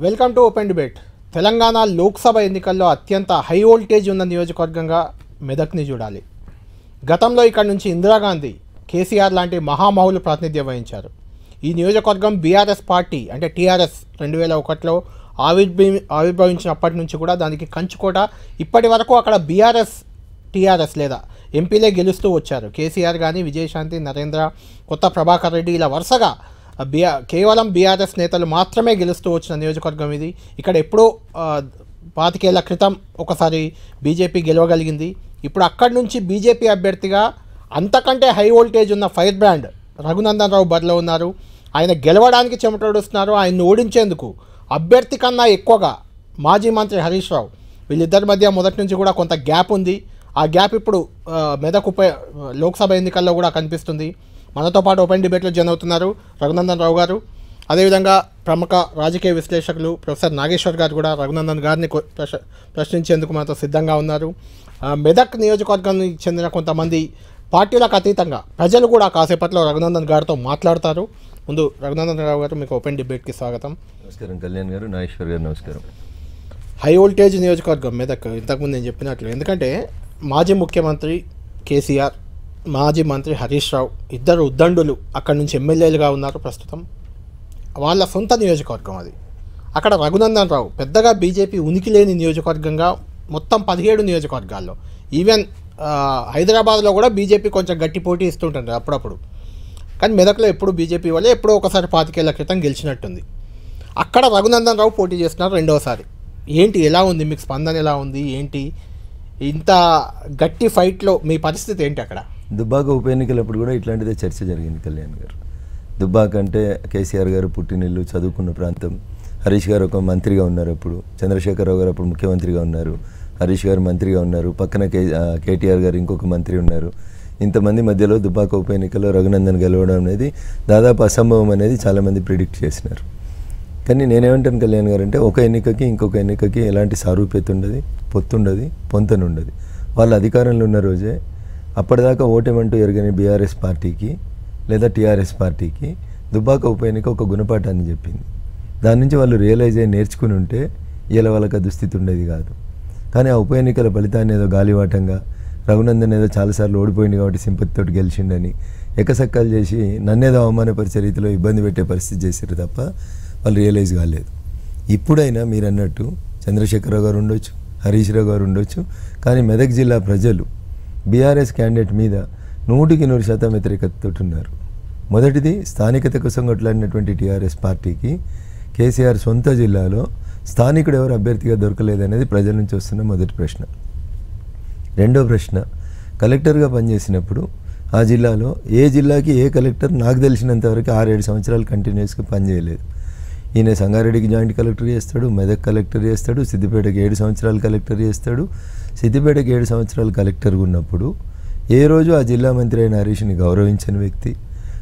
Welcome to open debate. Telangana Lok Sabha ఎన్నికల్లో అత్యంత high voltage ఉన్న నియోజకవర్గంగా మెదక్ని చూడాలి. గతంలో ఇక్కడ నుంచి ఇందిరాగాంధీ, కేసీఆర్ లాంటి మహామహులు ప్రాతినిధ్యం వహించారు. ఈ నియోజకవర్గం బీఆర్ఎస్ పార్టీ అంటే టీఆర్ఎస్ 2001లో ఆవిర్భవించినప్పటి నుంచి కూడా దానికి కంచుకోట. ఇప్పటి వరకు అక్కడ టీఆర్ఎస్ లేదా ఎంపీలే గెలుస్తూ వచ్చారు. కేసీఆర్ కానీ, విజయశాంతి, నరేంద్ర, కొత్త ప్రభాకర్ రెడ్డి ఇలా వరుసగా కేవలం బీఆర్ఎస్ నేతలు మాత్రమే గెలుస్తూ వచ్చిన నియోజకవర్గం ఇది. ఇక్కడ ఎప్పుడో 25 ఏళ్ల క్రితం ఒకసారి బీజేపీ గెలవగలిగింది. ఇప్పుడు అక్కడి నుంచి బీజేపీ అభ్యర్థిగా అంతకంటే హై వోల్టేజ్ ఉన్న ఫైర్ బ్రాండ్ రఘునందన్ రావు బరిలో ఉన్నారు. ఆయన గెలవడానికి చెమటోడుస్తున్నారు. ఆయన్ని ఓడించేందుకు అభ్యర్థి కన్నా ఎక్కువగా మాజీ మంత్రి హరీష్ రావు, వీళ్ళిద్దరి మధ్య మొదటి నుంచి కూడా కొంత గ్యాప్ ఉంది. ఆ గ్యాప్ ఇప్పుడు మెదక్ లోక్సభ ఎన్నికల్లో కూడా కనిపిస్తుంది. మనతో పాటు ఓపెన్ డిబేట్లో జాయిన్ అవుతున్నారు రఘునందన్ రావు గారు. అదేవిధంగా ప్రముఖ రాజకీయ విశ్లేషకులు ప్రొఫెసర్ నాగేశ్వర్ గారు కూడా రఘునందన్ గారిని ప్రశ్నించేందుకు మనతో సిద్ధంగా ఉన్నారు. మెదక్ నియోజకవర్గానికి చెందిన కొంతమంది పార్టీలకు అతీతంగా ప్రజలు కూడా కాసేపట్లో రఘునందన్ గారితో మాట్లాడతారు. ముందు రఘునందన్ రావు గారు, మీకు ఓపెన్ డిబేట్కి స్వాగతం. నమస్కారం కళ్యాణ్ గారు, నాగేశ్వర్ గారు నమస్కారం. హై వోల్టేజ్ నియోజకవర్గం మెదక్, ఇంతకుముందు నేను చెప్పినట్లు, ఎందుకంటే మాజీ ముఖ్యమంత్రి కేసీఆర్, మాజీ మంత్రి హరీష్ రావు ఇద్దరు ఉద్దండులు అక్కడి నుంచి ఎమ్మెల్యేలుగా ఉన్నారు ప్రస్తుతం. వాళ్ళ సొంత నియోజకవర్గం అది. అక్కడ రఘునందన్ రావు పెద్దగా బీజేపీ ఉనికి లేని నియోజకవర్గంగా మొత్తం 17 నియోజకవర్గాల్లో, ఈవెన్ హైదరాబాద్లో కూడా బీజేపీ కొంచెం గట్టి పోటీ ఇస్తుంటుంది అప్పుడప్పుడు. కానీ మెదక్లో ఎప్పుడు బీజేపీ వల్లే ఎప్పుడో ఒకసారి 25 ఏళ్ల క్రితం గెలిచినట్టుంది. అక్కడ రఘునందన్ రావు పోటీ చేస్తున్నారు రెండోసారి. ఏంటి, ఎలా ఉంది మీకు స్పందన, ఎలా ఉంది ఏంటి? ఇంత గట్టి ఫైట్లో మీ పరిస్థితి ఏంటి అక్కడ? దుబ్బాక ఉప ఎన్నికలప్పుడు కూడా ఇట్లాంటిదే చర్చ జరిగింది కళ్యాణ్ గారు. దుబ్బాక అంటే కేసీఆర్ గారు పుట్టినిల్లు, చదువుకున్న ప్రాంతం. హరీష్ గారు ఒక మంత్రిగా ఉన్నారు అప్పుడు, చంద్రశేఖరరావు గారు అప్పుడు ముఖ్యమంత్రిగా ఉన్నారు, హరీష్ గారు మంత్రిగా ఉన్నారు, పక్కన కేటీఆర్ గారు ఇంకొక మంత్రి ఉన్నారు. ఇంతమంది మధ్యలో దుబ్బాక ఉప ఎన్నికల్లో రఘునందన్ గెలవడం అనేది దాదాపు అసంభవం అనేది చాలామంది ప్రిడిక్ట్ చేసినారు. కానీ నేనేమంటాను కళ్యాణ్ గారు అంటే, ఒక ఎన్నికకి ఇంకొక ఎన్నికకి ఎలాంటి సారూప్యత ఉండదు, పొత్తుండదు, పొంతనుండదు. వాళ్ళు అధికారంలో ఉన్న రోజే అప్పటిదాకా ఓటేమంటూ ఎరగని బీఆర్ఎస్ పార్టీకి లేదా టీఆర్ఎస్ పార్టీకి దుబ్బాక ఉప ఎన్నిక ఒక గుణపాఠాన్ని చెప్పింది. దాని నుంచి వాళ్ళు రియలైజ్ అయ్యి నేర్చుకుని ఉంటే ఇలా వాళ్ళకి దుస్థితి ఉండేది కాదు. కానీ ఆ ఉప ఎన్నికల ఫలితాన్ని ఏదో గాలివాటంగా, రఘునందన్ ఏదో చాలాసార్లు ఓడిపోయింది కాబట్టి సింపతితోటి గెలిచిండని ఎకసక్కాలు చేసి నన్నేదో అవమానపరిచే రీతిలో ఇబ్బంది పెట్టే పరిస్థితి చేశారు తప్ప వాళ్ళు రియలైజ్ కాలేదు. ఇప్పుడైనా మీరు అన్నట్టు చంద్రశేఖరరావు గారు ఉండొచ్చు, హరీష్ రావు గారు ఉండొచ్చు, కానీ మెదక్ జిల్లా ప్రజలు బీఆర్ఎస్ క్యాండిడేట్ మీద 100% వ్యతిరేకతతో ఉన్నారు. మొదటిది, స్థానికత కోసం కొట్లాడినటువంటి టీఆర్ఎస్ పార్టీకి కేసీఆర్ సొంత జిల్లాలో స్థానికుడు ఎవరు అభ్యర్థిగా దొరకలేదనేది ప్రజల నుంచి వస్తున్న మొదటి ప్రశ్న. రెండో ప్రశ్న, కలెక్టర్గా పనిచేసినప్పుడు ఆ జిల్లాలో ఏ జిల్లాకి ఏ కలెక్టర్ నాకు తెలిసినంతవరకు 6-7 సంవత్సరాలు కంటిన్యూస్గా పనిచేయలేదు. ఈయన సంగారెడ్డికి జాయింట్ కలెక్టర్ చేస్తాడు, మెదక్ కలెక్టర్ చేస్తాడు, సిద్దిపేటకి 7 సంవత్సరాలు కలెక్టర్ చేస్తాడు. సిద్దిపేటకి 7 సంవత్సరాలు కలెక్టర్గా ఉన్నప్పుడు ఏ రోజు ఆ జిల్లా మంత్రి అయిన హరీష్ని గౌరవించని వ్యక్తి,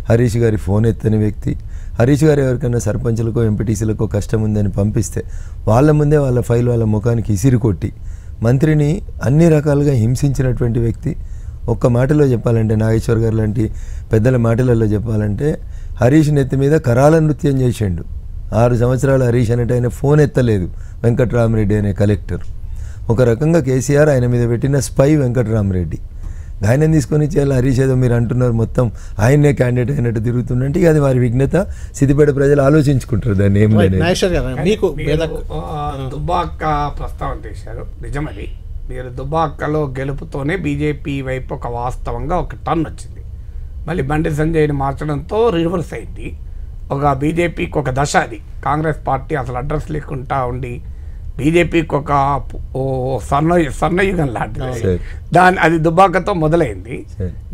హరీష్ గారి ఫోన్ ఎత్తని వ్యక్తి, హరీష్ గారు ఎవరికైనా సర్పంచులకో ఎంపీటీసీలకో కష్టం ఉందని పంపిస్తే వాళ్ళ ముందే వాళ్ళ ఫైల్ వాళ్ళ ముఖానికి ఇసిరి కొట్టి మంత్రిని అన్ని రకాలుగా హింసించినటువంటి వ్యక్తి. ఒక్క మాటలో చెప్పాలంటే, నాగేశ్వర్ గారు లాంటి పెద్దల మాటలలో చెప్పాలంటే, హరీష్ నెత్తి మీద కరాల నృత్యం చేసిండు. 6 సంవత్సరాలు హరీష్ అనేట ఆయన ఫోన్ ఎత్తలేదు వెంకట్రామరెడ్డి అనే కలెక్టర్. ఒక రకంగా కేసీఆర్ ఆయన మీద పెట్టిన స్పై వెంకట్రామరెడ్డి. ఆయన తీసుకొని చేయాలి. హరీష్ ఏదో మీరు అంటున్నారు మొత్తం ఆయనే క్యాండిడేట్ అయినట్టు తిరుగుతుందంటే అది వారి విఘ్నత. సిద్దిపేట ప్రజలు ఆలోచించుకుంటారు దాన్ని. ఏం మీకు దుబ్బాక ప్రస్తావన చేశారు, నిజమది. మీరు దుబ్బాకలో గెలుపుతోనే బీజేపీ వైపు ఒక వాస్తవంగా ఒక టర్న్ వచ్చింది. మళ్ళీ బండి సంజయ్ని మార్చడంతో రివర్స్ అయింది. ఒక బీజేపీకి ఒక దశ అది. కాంగ్రెస్ పార్టీ అసలు అడ్రస్ లేకుండా ఉండి బీజేపీకి ఒక స్వర్ణయుగం లాంటిది. అది దుబ్బాకతో మొదలైంది.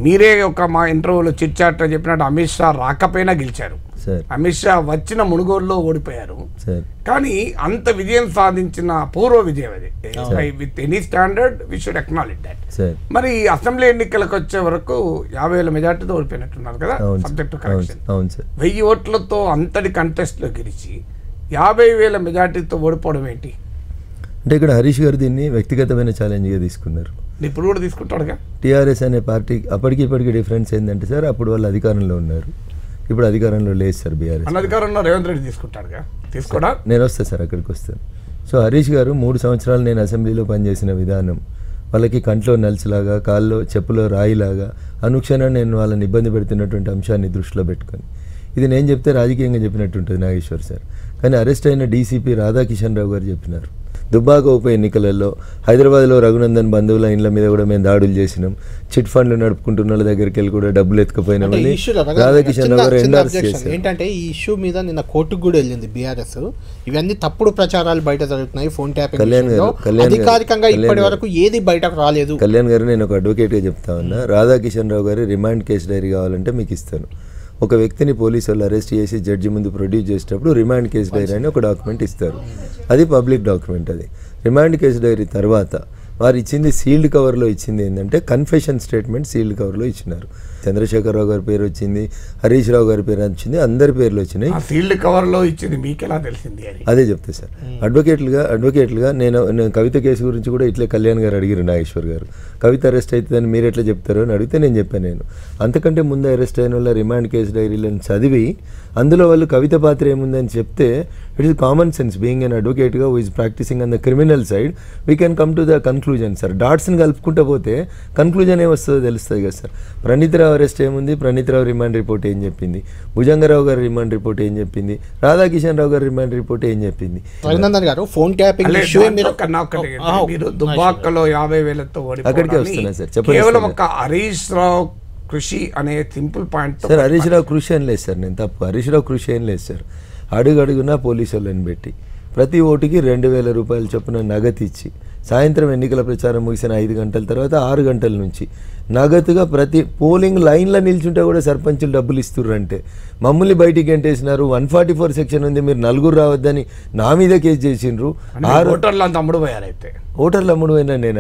మీరే ఒక మా ఇంటర్వ్యూలో చిట్చాట్లో చెప్పినట్టు అమిత్ షా రాకపోయినా గెలిచారు. అమిత్ షా వచ్చిన మునుగోడులో ఓడిపోయారు. కానీ అంత విజయం సాధించిన పూర్వ విజయం అది. With any standard we should acknowledge that. మరి అసెంబ్లీ ఎన్నికలకు వచ్చే వరకు 50,000 మెజార్టీతో ఓడిపోయినట్టున్నారు కదా, సబ్జెక్ట్ టు కరెక్షన్. 1000 ఓట్లతో అంతటి కంటెస్ట్లో గెలిచి 50,000 మెజార్టీతో ఓడిపోవడం ఏంటి అంటే, ఇక్కడ హరీష్ గారు దీన్ని వ్యక్తిగతమైన ఛాలెంజ్గా తీసుకున్నారు. ఇప్పుడు కూడా తీసుకుంటాడుగా. టీఆర్ఎస్ అనే పార్టీ అప్పటికి ఇప్పటికీ డిఫరెన్స్ ఏంటంటే సార్, అప్పుడు వాళ్ళు అధికారంలో ఉన్నారు, ఇప్పుడు అధికారంలో లేదు సార్ బీఆర్ఎస్. అధికారంలో రేవంత్ రెడ్డి తీసుకుంటాడుగా, తీసుకోడా? నేను వస్తాను సార్, అక్కడికి వస్తాను. సో హరీష్ గారు 3 సంవత్సరాలు నేను అసెంబ్లీలో పనిచేసిన విధానం, వాళ్ళకి కంట్లో నలుసులాగా కాల్లో చెప్పులో రాయిలాగా అనుక్షణం నేను వాళ్ళని ఇబ్బంది పెడుతున్నటువంటి అంశాన్ని దృష్టిలో పెట్టుకొని, ఇది నేను చెప్తే రాజకీయంగా చెప్పినట్టు ఉంటుంది నాగేశ్వర్ సార్, కానీ అరెస్ట్ అయిన డీసీపీ రాధాకిషన్ రావు గారు చెప్పినారు. దుబ్బాక ఉప ఎన్నికలలో హైదరాబాద్లో రఘునందన్ బంధువుల ఇండ్ల మీద కూడా మేము దాడులు చేసినాం, చిట్ ఫండ్లు నడుపుకుంటున్న వాళ్ళ దగ్గరికి వెళ్ళి కూడా డబ్బులు ఎత్తుకుపోయినామని రాధాకిషన్ రావు గారు ఎండార్స్ చేశారు. ఏంటంటే ఈ ఇష్యూ మీద నిన్న కోర్టుకు కూడా వెళ్ళింది బీఆర్ఎస్. ఇవన్నీ తప్పుడు ప్రచారాలు బయట జరుగుతున్నాయి, ఫోన్ ట్యాపింగ్. అధికారికంగా ఇప్పటి వరకు ఏది బయటకు రాలేదు. కళ్యాణ్ గారు, నేను ఒక అడ్వకేట్గా చెప్తా ఉన్నా, రాధాకిషన్ రావు గారి రిమాండ్ కేసు డైరీ కావాలంటే మీకు ఇస్తాను. ఒక వ్యక్తిని పోలీసు వాళ్ళు అరెస్ట్ చేసి జడ్జి ముందు ప్రొడ్యూస్ చేసేటప్పుడు రిమాండ్ కేసు డైరీ అని ఒక డాక్యుమెంట్ ఇస్తారు. అది పబ్లిక్ డాక్యుమెంట్. అది రిమాండ్ కేసు డైరీ తర్వాత వారు ఇచ్చింది సీల్డ్ కవర్లో ఇచ్చింది ఏంటంటే కన్ఫెషన్ స్టేట్మెంట్ సీల్డ్ కవర్లో ఇచ్చినారు. చంద్రశేఖరరావు గారి పేరు వచ్చింది, హరీష్ రావు గారి పేరు వచ్చింది, అందరి పేర్లు వచ్చినాయి. సీల్డ్ కవర్లో ఇచ్చింది మీకు ఎలా తెలిసింది? అదే చెప్తా సార్. అడ్వకేట్లుగా నేను కవిత కేసు గురించి కూడా ఇట్లే కళ్యాణ్ గారు అడిగారు నాగేశ్వర్ గారు, కవిత అరెస్ట్ అవుతుందని మీరు ఎట్లా చెప్తారో అని అడిగితే నేను చెప్పాను, నేను అంతకంటే ముందు అరెస్ట్ అయిన వాళ్ళ రిమాండ్ కేసు డైరీలను చదివి అందులో వాళ్ళు కవిత పాత్ర ఏముందని చెప్తే it is common sense. Being an అడ్వకేట్గా who is practising on the criminal side we can come to the conclusion sir. డాట్స్ని కలుపుకుంటూ పోతే కన్క్లూజన్ ఏమొస్తుందో తెలుస్తుంది కదా సార్. ప్రణీతరావు అరెస్ట్ ఏముంది, ప్రణీతరావు రిమాండ్ రిపోర్ట్ ఏం చెప్పింది, భుజంగరావు గారి రిమాండ్ రిపోర్ట్ ఏం చెప్పింది, రాధాకిషన్ రావు గారి రిమాండ్ రిపోర్ట్ ఏం చెప్పింది. రఘునందన్ గారు ఫోన్ ట్యాపింగ్ దుబ్బాకలో 50,000తో అక్కడికే వస్తున్నా సార్. కేవలం ఒక హరీష్ రావు కృషి అనే simple point sir. Harish Rao కృషి ఏం లేదు సార్, నేను తప్పు. హరీష్ రావు కృషి ఏం లేదు సార్. అడుగడుగునా పోలీసు వాళ్ళని పెట్టి ప్రతి ఓటుకి 2,000 రూపాయల చొప్పున నగదు ఇచ్చి సాయంత్రం ఎన్నికల ప్రచారం ముగిసిన 5 గంటల తర్వాత 6 గంటల నుంచి నగదుగా ప్రతి పోలింగ్ లైన్లో నిల్చుంటే కూడా సర్పంచులు డబ్బులు ఇస్తుర్రంటే మమ్మల్ని బయటికి గంటేసినారు. 144 సెక్షన్ ఉంది, మీరు 4 రావద్దని నా మీద కేసు చేసిండ్రు. ఓటర్లు అమ్ముడు పోయినా నేను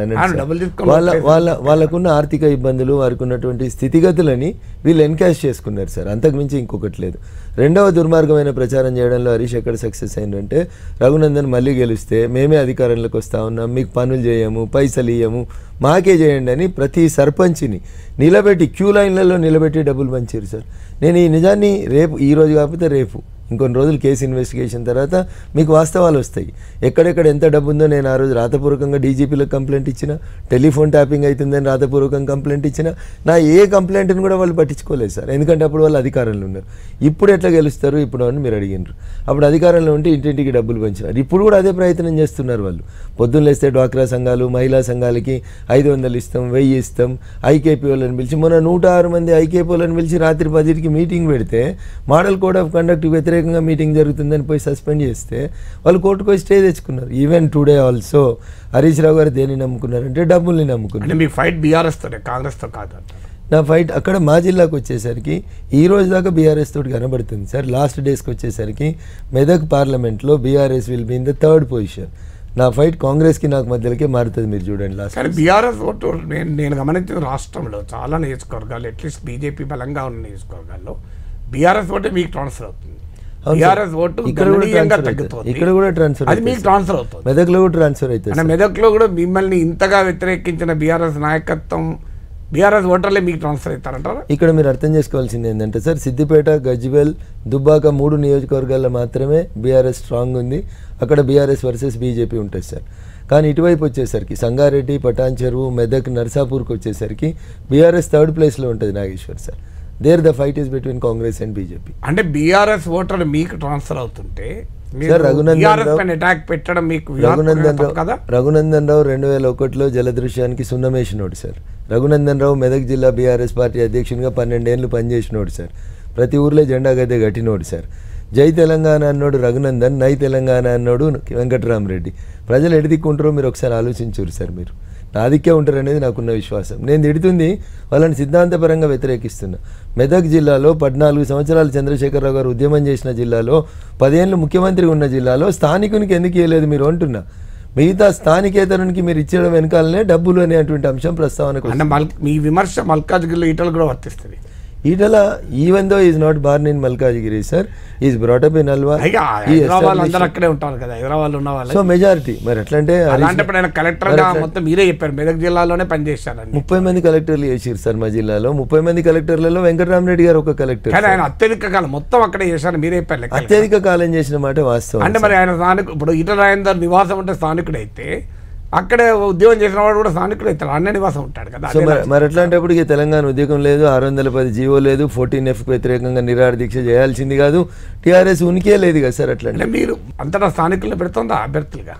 వాళ్ళకున్న ఆర్థిక ఇబ్బందులు, వారికి ఉన్నటువంటి స్థితిగతులని వీళ్ళు ఎన్కాష్ చేసుకున్నారు సార్, అంతకుమించి ఇంకొకటి లేదు. రెండవ దుర్మార్గమైన ప్రచారం చేయడంలో హరీష్ ఎక్కడ సక్సెస్ అయిందంటే, రఘునందన్ మళ్ళీ గెలిస్తే మేమే అధికారంలోకి వస్తూ ఉన్నాం, మీకు పనులు చేయము, పైసలు ఇయ్యము, మాకే చేయండి అని ప్రతి సర్పంచ్ని నిలబెట్టి క్యూ లైన్లలో నిలబెట్టి డబ్బులు పంచారు సార్. నేను ఈ నిజాన్ని రేపు, ఈరోజు కాకపోతే రేపు ఇంకొన్ని రోజులు కేసు ఇన్వెస్టిగేషన్ తర్వాత మీకు వాస్తవాలు వస్తాయి. ఎక్కడెక్కడ ఎంత డబ్బు ఉందో నేను ఆ రోజు రాతపూర్వకంగా డీజీపీలకు కంప్లైంట్ ఇచ్చిన, టెలిఫోన్ ట్యాపింగ్ అవుతుందని రాతపూర్వకంగా కంప్లైంట్ ఇచ్చిన. నా ఏ కంప్లైంట్ని కూడా వాళ్ళు పట్టించుకోలేదు సార్, ఎందుకంటే అప్పుడు వాళ్ళు అధికారంలో ఉన్నారు. ఇప్పుడు ఎట్లా గెలుస్తారు ఇప్పుడు అని మీరు అడిగినారు. అప్పుడు అధికారంలో ఉంటే ఇంటింటికి డబ్బులు పంచినారు. ఇప్పుడు కూడా అదే ప్రయత్నం చేస్తున్నారు వాళ్ళు. పొద్దున్న లేస్తే డ్వాక్రా సంఘాలు, మహిళా సంఘాలకి 500 ఇస్తాం, 1000 ఇస్తాం, ఐకేపీ వాళ్ళని పిలిచి, మొన్న 106 మంది ఐకేపీ వాళ్ళని పిలిచి రాత్రి 10కి మీటింగ్ పెడితే మోడల్ కోడ్ ఆఫ్ కండక్ట్ వ్యతిరేకంగా మీటింగ్ జరుగుతుందని పోయి సస్పెండ్ చేస్తే వాళ్ళు కోర్టుకు పోయి స్టే తెచ్చుకున్నారు. Even today also Harish Rao గారు దేన్ని నమ్ముకున్నారంటే డబ్బుల్ని నమ్ముకున్నారు. మీ ఫైట్ బీఆర్ఎస్ తోనే, కాంగ్రెస్ తో కాదు. నా ఫైట్ అక్కడ మా జిల్లాకు వచ్చేసరికి ఈ రోజు దాకా బీఆర్ఎస్ తోటి కనబడుతుంది సార్. లాస్ట్ డేస్కి వచ్చేసరికి మెదక్ పార్లమెంట్లో BRS will be in the 3rd position. నా ఫైట్ కాంగ్రెస్కి నాకు మధ్యలోకే మారుతుంది, మీరు చూడండి. లాస్ట్ బీఆర్ఎస్ ఓటు నేను గమనించిన రాష్ట్రంలో చాలా నియోజకవర్గాలు, అట్లీస్ట్ బీజేపీ బలంగా ఉన్న నియోజకవర్గాల్లో బీఆర్ఎస్ ఓటే మీకు ట్రాన్స్ఫర్ అవుతుంది. బీఆర్ఎస్ ఓటు ఇక్కడ కూడా ట్రాన్స్ఫర్, అది మీకు ట్రాన్స్ఫర్ అవుతుంది. మెదక్లో కూడా ట్రాన్స్ఫర్ అవుతుంది. మెదక్లో కూడా మిమ్మల్ని ఇంతగా వ్యతిరేకించిన బీఆర్ఎస్ నాయకత్వం, బీఆర్ఎస్ ఓటర్లే మీకు ట్రాన్స్ఫర్ అవుతారంటారు. ఇక్కడ మీరు అర్థం చేసుకోవాల్సింది ఏంటంటే సార్, సిద్దిపేట, గజ్వేల్, దుబ్బాక 3 నియోజకవర్గాల్లో మాత్రమే బీఆర్ఎస్ స్ట్రాంగ్ ఉంది. అక్కడ బీఆర్ఎస్ వర్సెస్ బీజేపీ ఉంటుంది సార్. కానీ ఇటువైపు వచ్చేసరికి సంగారెడ్డి, పటాన్ చెరువు, మెదక్, నర్సాపూర్కి వచ్చేసరికి బీఆర్ఎస్ 3rd ప్లేస్లో ఉంటుంది Nageshwar sir. There the fight is between Congress and BJP. అంటే బీఆర్ఎస్ ఓటర్లు మీకు ట్రాన్స్ఫర్ అవుతుంటే రఘునందన్ రావు 2001లో జలదృశ్యానికి సున్నమేసినోడు సార్. రఘునందన్ రావు మెదక్ జిల్లా బీఆర్ఎస్ పార్టీ అధ్యక్షునిగా 12 ఏళ్ళు పనిచేసినోడు సార్. ప్రతి ఊర్లో జెండా గద్దె కట్టినోడు సార్. జై తెలంగాణ అన్నోడు రఘునందన్, నై తెలంగాణ అన్నోడు వెంకటరామరెడ్డి. ప్రజలు ఎడిదిక్కుంటారో మీరు ఒకసారి ఆలోచించారు సార్. మీరు నా దిక్కే ఉంటారు అనేది నాకున్న విశ్వాసం. నేను తిడుతుంది వాళ్ళని సిద్ధాంతపరంగా వ్యతిరేకిస్తున్నా. మెదక్ జిల్లాలో 14 సంవత్సరాలు చంద్రశేఖరరావు గారు ఉద్యమం చేసిన జిల్లాలో, 10 ఏళ్ళు ముఖ్యమంత్రి ఉన్న జిల్లాలో స్థానికునికి ఎందుకు ఇవ్వలేదు మీరు అంటున్నా. మిగతా స్థానికేతరునికి మీరు ఇచ్చడం వెనకాలనే డబ్బులు అనేటువంటి అంశం ప్రస్తావనకు. మీ విమర్శ మల్కాజ్గిరిలో ఈటలు కూడా వర్తిస్తుంది. Etela even though is not born in Malkajgiri sir, is brought up in Alwal. అక్కడే ఉంటారు కదా హైదరాబాద్ ఉన్న వాళ్ళు. సో మెజారిటీ మరి ఎట్లంటే అలాంటప్పుడు ఆయన కలెక్టర్ గా మొత్తం మీరే చెప్పారు మెదక్ జిల్లాలోనే పనిచేశారు. 30 మంది కలెక్టర్లు చేసారు సార్ మా జిల్లాలో. 30 మంది కలెక్టర్లలో వెంకటరామరెడ్డి గారు ఒక కలెక్టర్. కానీ ఆయన అత్యధిక కాలం మొత్తం అక్కడే చేశారు మీరే చెప్పారు. అత్యధిక కాలం చేసిన మాట వాస్తవం. అంటే మరి ఆయన స్థానిక ఇప్పుడు ఈటల రాజేందర్ నివాసం అంటే స్థానికుడైతే అక్కడే ఉద్యోగం చేసిన వాడు కూడా స్థానికుడు అవుతాడు, అన్న నివాసం ఉంటాడు కదా. మరి అట్లాంటప్పుడు ఇక తెలంగాణ ఉద్యోగం లేదు, 610 జీవో లేదు, 14F వ్యతిరేకంగా నిరాహార దీక్ష చేయాల్సింది కాదు, టీఆర్ఎస్ ఉనికే లేదు కదా సార్. అట్లా మీరు అంతటా స్థానికులను పెడుతుందా అభ్యర్థులుగా?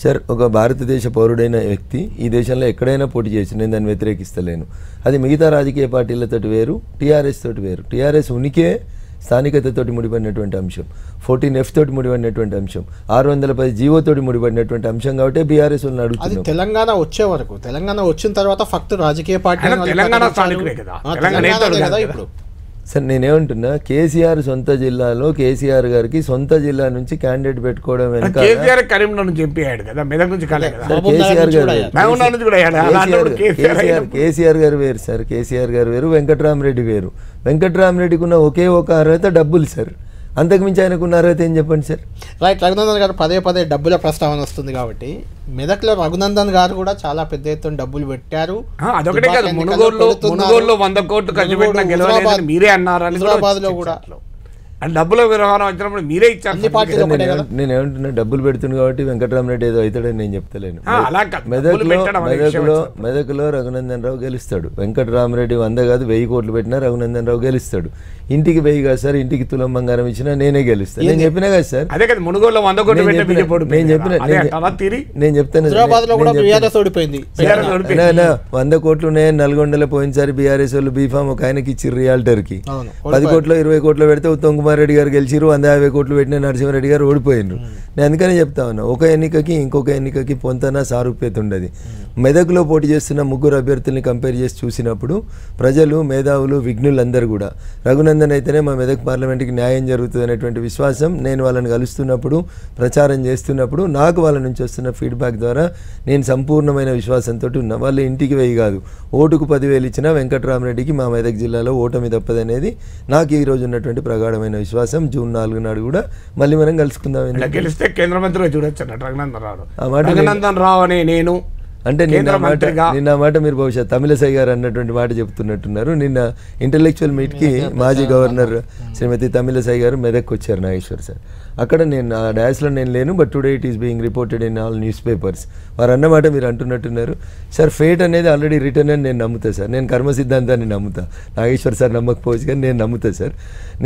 సార్ ఒక భారతదేశ పౌరుడైన వ్యక్తి ఈ దేశంలో ఎక్కడైనా పోటీ చేసి నేను దాన్ని వ్యతిరేకిస్తలేను. అది మిగతా రాజకీయ పార్టీలతో వేరు, టీఆర్ఎస్ తోటి వేరు. టీఆర్ఎస్ ఉనికే స్థానికతతోటి ముడిపడినటువంటి అంశం, 14F తోటి ముడిపడినటువంటి అంశం, 610 జీవో తోటి ముడిపడినటువంటి అంశం కాబట్టి బీఆర్ఎస్ వాళ్ళని అడుగుతుంది. తెలంగాణ వచ్చే వరకు, తెలంగాణ వచ్చిన తర్వాత ఫక్త్ రాజకీయ పార్టీ ఇప్పుడు. సార్ నేనేమంటున్నా, కేసీఆర్ సొంత జిల్లాలో కేసీఆర్ గారికి సొంత జిల్లా నుంచి క్యాండిడేట్ పెట్టుకోవడం వెనక కరీంనగర్ నుంచి ఎంపీ అయ్యాడు కదా, మెదక్ నుంచి కేసీఆర్ గారు వేరు సార్, కేసీఆర్ గారు వేరు, వెంకటరామరెడ్డి వేరు. వెంకటరామరెడ్డికి ఉన్న ఒకే ఒక అర్హత డబ్బులు సార్, అంతకుమించి ఆయనకున్న అర్హత ఏం చెప్పండి సార్. రైట్, రఘునందన్ గారు పదే డబ్బుల ప్రస్తావన వస్తుంది కాబట్టి మెదక్లో రఘునందన్ గారు కూడా చాలా పెద్ద ఎత్తున డబ్బులు పెట్టారు. అదొకటే కాదు, మునుగోడులో 100 కోట్లు ఖర్చు పెట్టిన గెలవలేదని మీరే అన్నారు. హైదరాబాద్ లో కూడా డబ్బుల వ్యవహారం వచ్చినప్పుడు మీరే ఇచ్చారు. నేను ఏమంటున్నా, డబ్బులు పెడుతుంది కాబట్టి వెంకటరామరెడ్డి ఏదో అవుతాడని నేను చెప్తలేను. మెదక్లో రఘునందన్ రావు గెలుస్తాడు. వెంకటరామరెడ్డి 100 కాదు 1000 కోట్లు పెట్టినా రఘునందన్ రావు గెలుస్తాడు. ఇంటికి 1000 కాదు సార్, ఇంటికి తులం బంగారం ఇచ్చినా నేనే గెలుస్తాను. నేను చెప్పినా కదా సార్, అదే కదా మునుగోడులో 100 కోట్లు నేను చెప్తాను. 100 కోట్లు ఉన్నాయని నల్గొండలో పోయినసారి బీఆర్ఎస్ వాళ్ళు బీఫామ్ ఒక ఆయనకి ఇచ్చి రియాల్టర్ కి 10 కోట్లు 20 కోట్లు పెడితే ఉత్తమ్ కుమార్ రెడ్డి గారు గెలిచిరు, 150 కోట్లు పెట్టిన నరసింహారెడ్డి గారు ఓడిపోయినారు. నేను అందుకనే చెప్తా ఉన్నా, ఒక ఎన్నికకి ఇంకొక ఎన్నికకి పొంతన సారూప్యత ఉండదు. మెదక్లో పోటీ చేస్తున్న 3 అభ్యర్థుల్ని కంపేర్ చేసి చూసినప్పుడు ప్రజలు, మేధావులు, విఘ్నులందరూ కూడా రఘునందన్ అయితేనే మా మెదక్ పార్లమెంట్కి న్యాయం జరుగుతుంది అనేటువంటి విశ్వాసం, నేను వాళ్ళని కలుస్తున్నప్పుడు ప్రచారం చేస్తున్నప్పుడు నాకు వాళ్ళ నుంచి వస్తున్న ఫీడ్బ్యాక్ ద్వారా నేను సంపూర్ణమైన విశ్వాసంతో ఉన్నా. వాళ్ళు ఇంటికి 1000 కాదు, ఓటుకు 10,000 ఇచ్చినా వెంకటరామరెడ్డికి మా మెదక్ జిల్లాలో ఓటమి తప్పదనేది నాకు ఈ రోజు ఉన్నటువంటి ప్రగాఢమైన విశ్వాసం. జూన్ 4 నాడు కూడా మళ్ళీ మనం కలుసుకుందాం. గెలిస్తే కేంద్ర మంత్రిగా చూడొచ్చు రఘునందన్ రావు అనే నేను అంటే నిన్న మాట మీరు బహుశా తమిళసై గారు అన్నటువంటి మాట చెప్తున్నట్టున్నారు. నిన్న ఇంటలెక్చువల్ మీట్కి మాజీ గవర్నర్ శ్రీమతి తమిళసై గారు మెదక్ వచ్చారు, నాగేశ్వర్ సార్. అక్కడ నేను ఆ డాష్లో నేను లేను, but today it is being reported in all news papers. వారు అన్నమాట మీరు అంటున్నట్టున్నారు సార్. ఫేట్ అనేది ఆల్రెడీ రిటర్న్ అని నేను నమ్ముతా సార్. నేను కర్మ సిద్ధాంతాన్ని నమ్ముతా. నాగేశ్వర్ సార్ నమ్మకపోవచ్చు కానీ నేను నమ్ముతా సార్.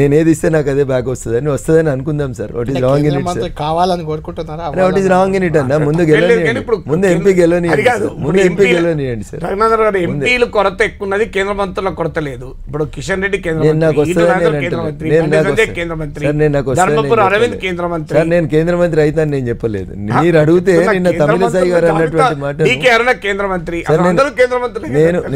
నేను ఏది ఇస్తే నాకు అదే బ్యాక్ వస్తుందని అనుకుందాం sir. What is wrong in it sir? కావాలని కోరుకుంటున్నారా? What is wrong in it అన్న? ముందు గెలవనియండి, ముందు ఎంపీ గెలవనియండి సార్. రఘునందన్ గారు ఎంపీలు కొరత ఎక్కువ ఉన్నది, కేంద్ర మంత్రుల కొరత లేదు. ఇప్పుడు కిషన్ రెడ్డి కేంద్ర మంత్రి, ధర్మపురి అరవింద్ కేంద్ర మంత్రి. నేను కేంద్ర మంత్రి అయితాను నేను చెప్పలేదు. మీరు అడిగితే నిన్న తమిళసై గారు అన్నటువంటి మాట, కేంద్ర మంత్రి.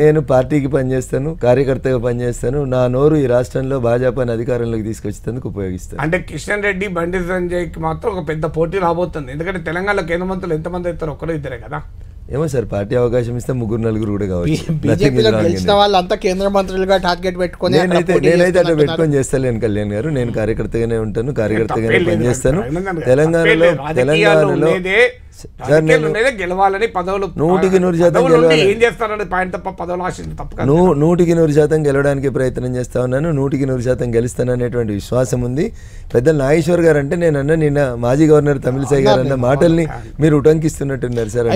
నేను పార్టీకి పనిచేస్తాను, కార్యకర్తగా పనిచేస్తాను. నా నోరు ఈ రాష్ట్రంలో భాజపాని అధికారంలోకి తీసుకొచ్చేందుకు ఉపయోగిస్తాను. అంటే కిషన్ రెడ్డి, బండి సంజయ్కి మాత్రం ఒక పెద్ద పోటీ రాబోతుంది. ఎందుకంటే తెలంగాణలో కేంద్ర మంత్రులు ఎంతమంది అవుతారు? ఒక్కరో ఇద్దరే కదా. ఏమో సార్, పార్టీ అవకాశం ఇస్తే 3-4 కూడా కావచ్చు. కేంద్ర మంత్రులుగా టార్గెట్ పెట్టుకొని నేనైతే అట్లా పెట్టుకొని చేస్తలేను కళ్యాణ్ గారు. నేను కార్యకర్తగానే ఉంటాను, కార్యకర్తగానే పనిచేస్తాను. తెలంగాణలో 100% గెలవడానికి ప్రయత్నం చేస్తా ఉన్నాను. 100% గెలుస్తాననేటువంటి విశ్వాసం ఉంది. పెద్దలు నాగేశ్వర్ గారు అంటే నేను అన్న నిన్న మాజీ గవర్నర్ తమిళసై గారు అన్న మాటల్ని మీరు ఉటంకిస్తున్నట్టున్నారు సార్.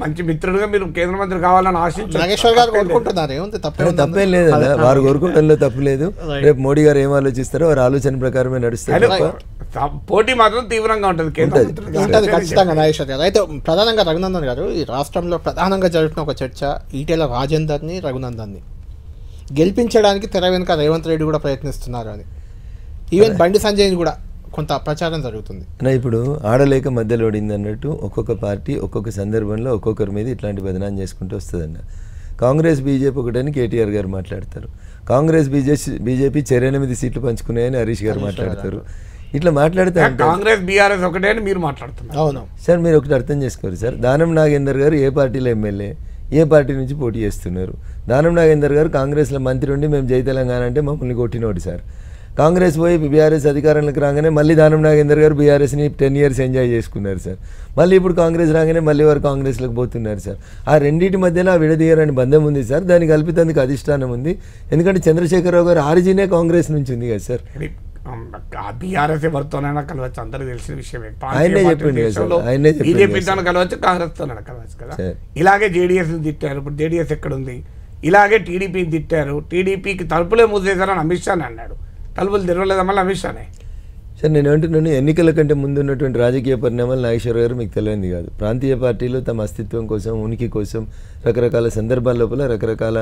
మంచి మిత్రుడుగా మీరు కేంద్ర మంత్రి కావాలని తప్పేం లేదన్న, వారు కోరుకోవడంలో తప్పు లేదు. రేపు మోడీ గారు ఏం ఆలోచిస్తారో వారి ఆలోచన ప్రకారమే నడుస్తారు. పోటీ మాత్రం తీవ్రంగా ఉంటుంది ఖచ్చితంగా నాగేశ్వర్ గారు. అయితే ప్రధానంగా రఘునందన్ గారు, ఈ రాష్ట్రంలో ప్రధానంగా జరుగుతున్న ఒక చర్చ ఈటెల రాజేందర్ని, రఘునందన్ని గెలిపించడానికి తెర వెనుక రేవంత్ రెడ్డి కూడా ప్రయత్నిస్తున్నారు అని. ఈవెన్ బండి సంజయ్ కూడా కొంత ప్రచారం జరుగుతుంది. ఇప్పుడు ఆడలేక మధ్యలో ఓడింది అన్నట్టు ఒక్కొక్క పార్టీ ఒక్కొక్క సందర్భంలో ఒక్కొక్కరి మీద ఇట్లాంటి బదనాం చేసుకుంటూ వస్తుందన్న. కాంగ్రెస్ బీజేపీ ఒకటని కేటీఆర్ గారు మాట్లాడతారు. కాంగ్రెస్ బీజేపీ 8 సీట్లు పంచుకున్నాయని హరీష్ గారు మాట్లాడతారు. ఇట్లా మాట్లాడితే కాంగ్రెస్ బీఆర్ఎస్ ఒకటే అని మీరు మాట్లాడుతున్నారు. అవును సార్, మీరు ఒకటి అర్థం చేసుకోరు సార్. దానం నాగేందర్ గారు ఏ పార్టీలో ఎమ్మెల్యే, ఏ పార్టీ నుంచి పోటీ చేస్తున్నారు. దానం నాగేందర్ గారు కాంగ్రెస్లో మంత్రి ఉండి మేము జై తెలంగాణ అంటే మమ్మల్ని కొట్టినోడు సార్. కాంగ్రెస్ పోయి బీఆర్ఎస్ అధికారంలోకి రాగానే మళ్ళీ దానం నాగేందర్ గారు బీఆర్ఎస్ని 10 years ఎంజాయ్ చేసుకున్నారు సార్. మళ్ళీ ఇప్పుడు కాంగ్రెస్ రాగానే మళ్ళీ వారు కాంగ్రెస్లోకి పోతున్నారు సార్. ఆ రెండింటి మధ్యన విడదీయరని బంధం ఉంది సార్. దాన్ని కల్పితందుకు అధిష్టానం ఉంది. ఎందుకంటే చంద్రశేఖరరావు గారు ఆరిజినే కాంగ్రెస్ నుంచి ఉంది కదా సార్. బీఆర్ఎస్ ఎవరితోనైనా కలవచ్చు, అందరికి తెలిసిన విషయమే. ఆయనే చెప్పిండు కదా సార్, ఆయనే చెప్పిండు బీజేపీతో కలవచ్చు, కాంగ్రెస్ తో కలవచ్చు కదా. ఇలాగే జేడీఎస్ తిట్టారు, ఇప్పుడు జేడీఎస్ ఎక్కడ ఉంది? ఇలాగే టీడీపీని తిట్టారు, టీడీపీకి తలుపులే మూసేశారని అమిత్ షా అన్నాడు. తలుపులు తెరవలేదా మళ్ళీ అమిత్ షానే? సార్ నేను అంటున్నాను, ఎన్నికల కంటే ముందు ఉన్నటువంటి రాజకీయ పరిణామాలు నాగేశ్వర గారు మీకు తెలియంది కాదు. ప్రాంతీయ పార్టీలు తమ అస్తిత్వం కోసం, ఉనికి కోసం రకరకాల సందర్భాల లోపల రకరకాల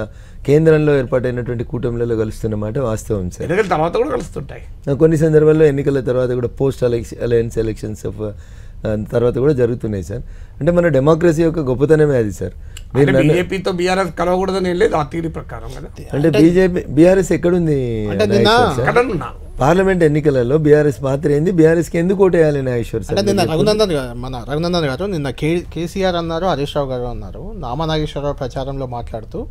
కేంద్రంలో ఏర్పాటైనటువంటి కూటమిలలో కలుస్తున్నమాట వాస్తవం సార్. ఎన్నికల తర్వాత కూడా కలుస్తుంటాయి, కొన్ని సందర్భాల్లో ఎన్నికల తర్వాత కూడా పోస్ట్ అలయన్స్ ఎలక్షన్స్ తర్వాత కూడా జరుగుతున్నాయి సార్. అంటే మన డెమోక్రసీ యొక్క గొప్పతనమే అది సార్. బీజేపీతో బీఆర్ఎస్ కలవకూడదని ఏం లేదు ఆ తీరు ప్రకారం కదా. అంటే బీఆర్ఎస్ ఎక్కడుంది? పార్లమెంట్ ఎన్నికలలో బీఆర్ఎస్ పాత్ర ఏంది? బీఆర్ఎస్కి ఎందుకు ఓటేయాలి నాగేశ్వర్ సార్? నిన్న రఘునందన్ గారు నిన్న కేసీఆర్ అన్నారు, హరీష్ రావు గారు అన్నారు. నామనాగేశ్వరరావు ప్రచారంలో మాట్లాడుతూ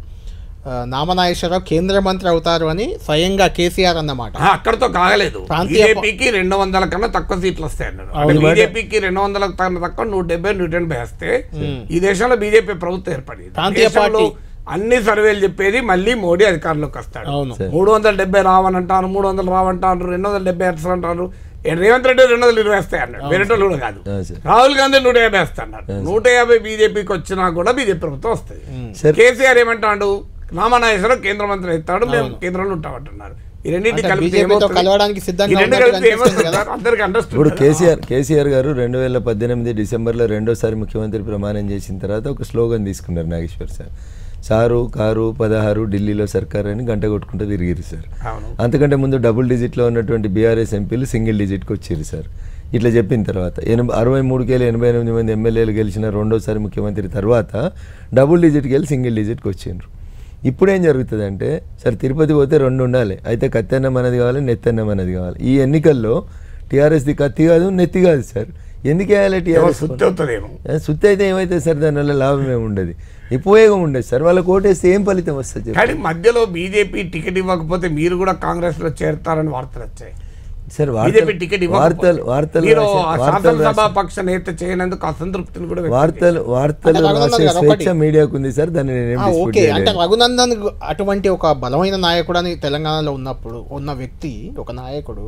నామనాగేశ్వరరావు కేంద్ర మంత్రి అవుతారు అని స్వయంగా కేసీఆర్ అన్నమాట. అక్కడతో కాగలేదు. బీజేపీకి 200 కన్నా తక్కువ సీట్లు వస్తాయి అన్నారు. బీజేపీకి 200 కన్నా తక్కువ 170, 180 వస్తే ఈ దేశంలో బీజేపీ ప్రభుత్వం ఏర్పడింది. ప్రాంతీయ పార్టీ అన్ని సర్వేలు చెప్పేది మళ్ళీ మోడీ అధికారంలోకి వస్తాడు. 370 రావనంటారు, 300 రావంటారు, 270 అంటారు. రేవంత్ రెడ్డి 220 వస్తాయి అన్నాడు, వేరేటోళ్ళు కూడా కాదు. రాహుల్ గాంధీ 150 వస్తాడు. 150 బీజేపీకి వచ్చినా కూడా బీజేపీ ప్రభుత్వం వస్తుంది. కేసీఆర్ ఏమంటాడు? నామనాగేశ్వరరావు కేంద్ర మంత్రి అవుతాడు, మేము కేంద్రంలో ఉంటామంటున్నారు. ఈ రెండింటి ఇప్పుడు కేసీఆర్ గారు 2018 డిసెంబర్లో రెండోసారి ముఖ్యమంత్రి ప్రమాణం చేసిన తర్వాత ఒక స్లోగన్ తీసుకున్నారు నాగేశ్వర్ సార్. సారు కారు 16 ఢిల్లీలో సర్కార్ అని గంట కొట్టుకుంటూ తిరిగిరు సార్. అంతకంటే ముందు డబుల్ డిజిట్లో ఉన్నటువంటి బీఆర్ఎస్ ఎంపీలు సింగిల్ డిజిట్కి వచ్చారు సార్. ఇట్లా చెప్పిన తర్వాత 63,88 మంది ఎమ్మెల్యేలు గెలిచిన రెండోసారి ముఖ్యమంత్రి తర్వాత డబుల్ డిజిట్కి వెళ్ళి సింగిల్ డిజిట్కి వచ్చిండ్రు. ఇప్పుడు ఏం జరుగుతుందంటే సార్, తిరుపతి పోతే 2 ఉండాలి, అయితే కత్తెన్నం అనేది కావాలి, నెత్తన్నం అనేది కావాలి. ఈ ఎన్నికల్లో టీఆర్ఎస్ది కత్తి కాదు, నెత్తి కాదు సార్. ఎందుకు వేయాలి? టీఆర్ఎస్ సుత్తి అయితే ఏమైతే సార్, దానివల్ల లాభం ఏమి ఉండదు, ఉపయోగం ఉండదు సార్. వాళ్ళకి ఓటేస్తే ఏం ఫలితం వస్తుంది? కానీ మధ్యలో బీజేపీ టికెట్ ఇవ్వకపోతే మీరు కూడా కాంగ్రెస్ లో చేరతారని వార్తలు వచ్చాయి సార్. స్వేచ్ఛ మీడియాకు ఉంది సార్, దాన్ని అంటే రఘునందన్ అటువంటి ఒక బలమైన నాయకుడు అని తెలంగాణలో ఉన్నప్పుడు ఉన్న వ్యక్తి, ఒక నాయకుడు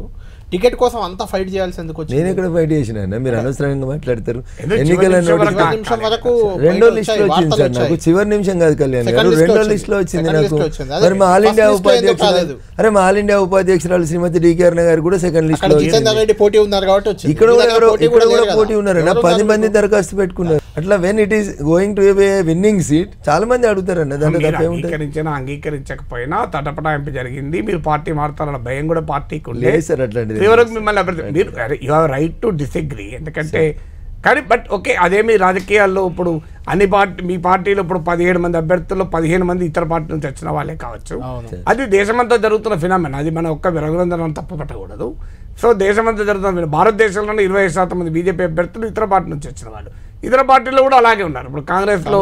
టికెట్ కోసం అంతా ఫైట్ చేయాల్సి ఎందుకు వచ్చింది? నేను ఎక్కడ ఫైట్ చేసిన? మీరు అనవసరంగా మాట్లాడతారు. ఎన్నికల రెండో లిస్ట్ లో వచ్చింది సార్ నాకు. చివరి నిమిషం కాదు కళ్యాణ్ గారు, రెండో లిస్ట్ లో వచ్చింది నాకు. మరి మా ఆల్ ఇండియా ఉపాధ్యక్షురాలు శ్రీమతి డికే అరుణ గారు కూడా సెకండ్ లిస్ట్ లో. పోటీ ఉన్నారు కాబట్టి ఇక్కడ కూడా పోటీ ఉన్నారు. 10 మంది దరఖాస్తు పెట్టుకున్నారు. అట్లా when it is going to A winnowing seat చాలా మంది అడుగుతారు అన్న. దాంట్లో అంగీకరించకపోయినా తటపటాయింపు జరిగింది. మీరు పార్టీ మారుతారన్న భయం కూడా పార్టీకి ఉంది సార్. అట్లాంటిది మిమ్మల్ని మీరు you have right to disagree. ఎందుకంటే కానీ బట్ ఓకే, అదేమి రాజకీయాల్లో ఇప్పుడు అన్ని మీ పార్టీలో ఇప్పుడు 17 మంది అభ్యర్థుల్లో 15 మంది ఇతర పార్టీ నుంచి వచ్చిన వాళ్ళే కావచ్చు. అది దేశమంతా జరుగుతున్న ఫినామినా. అది మన ఒక్క రఘునందన్ తప్పు పట్టకూడదు. సో దేశమంతా జరుగుతున్న భారతదేశంలోనే 25% మంది బీజేపీ అభ్యర్థులు ఇతర పార్టీ నుంచి వచ్చిన వాళ్ళు. ఇతర పార్టీలో కూడా అలాగే ఉన్నారు. ఇప్పుడు కాంగ్రెస్ లో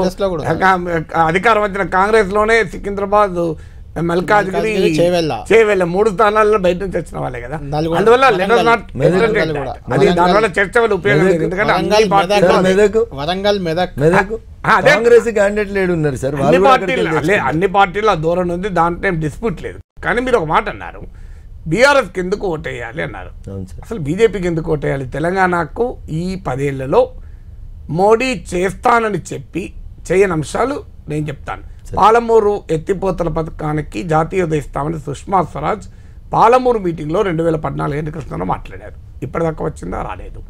అధికారం వచ్చిన కాంగ్రెస్ లోనే సికింద్రాబాద్, మల్కాజ్గిరి, చేవెళ్ళ 3 స్థానాల్లో బయట నుంచి వచ్చిన వాళ్ళే కదా. అందువల్ల దానివల్ల చర్చ వల్ల ఉపయోగం లేదు. ఎందుకంటే అన్ని పార్టీలు ఆ ధోరణి ఉంది, దాంట్లో డిస్ప్యూట్ లేదు. కానీ మీరు ఒక మాట అన్నారు, బీఆర్ఎస్కి ఎందుకు ఓటేయాలి అన్నారు. అసలు బీజేపీకి ఎందుకు ఓటేయాలి? తెలంగాణకు ఈ 10 ఏళ్లలో మోడీ చేస్తానని చెప్పి చేయని అంశాలు నేను చెప్తాను. పాలమూరు ఎత్తిపోతల పథకానికి జాతీయోదయం ఇస్తామని సుష్మా స్వరాజ్ పాలమూరు మీటింగ్లో 2014 ఎన్నికల సమయంలో మాట్లాడారు. ఇప్పటిదాకా వచ్చిందా? రాలేదు.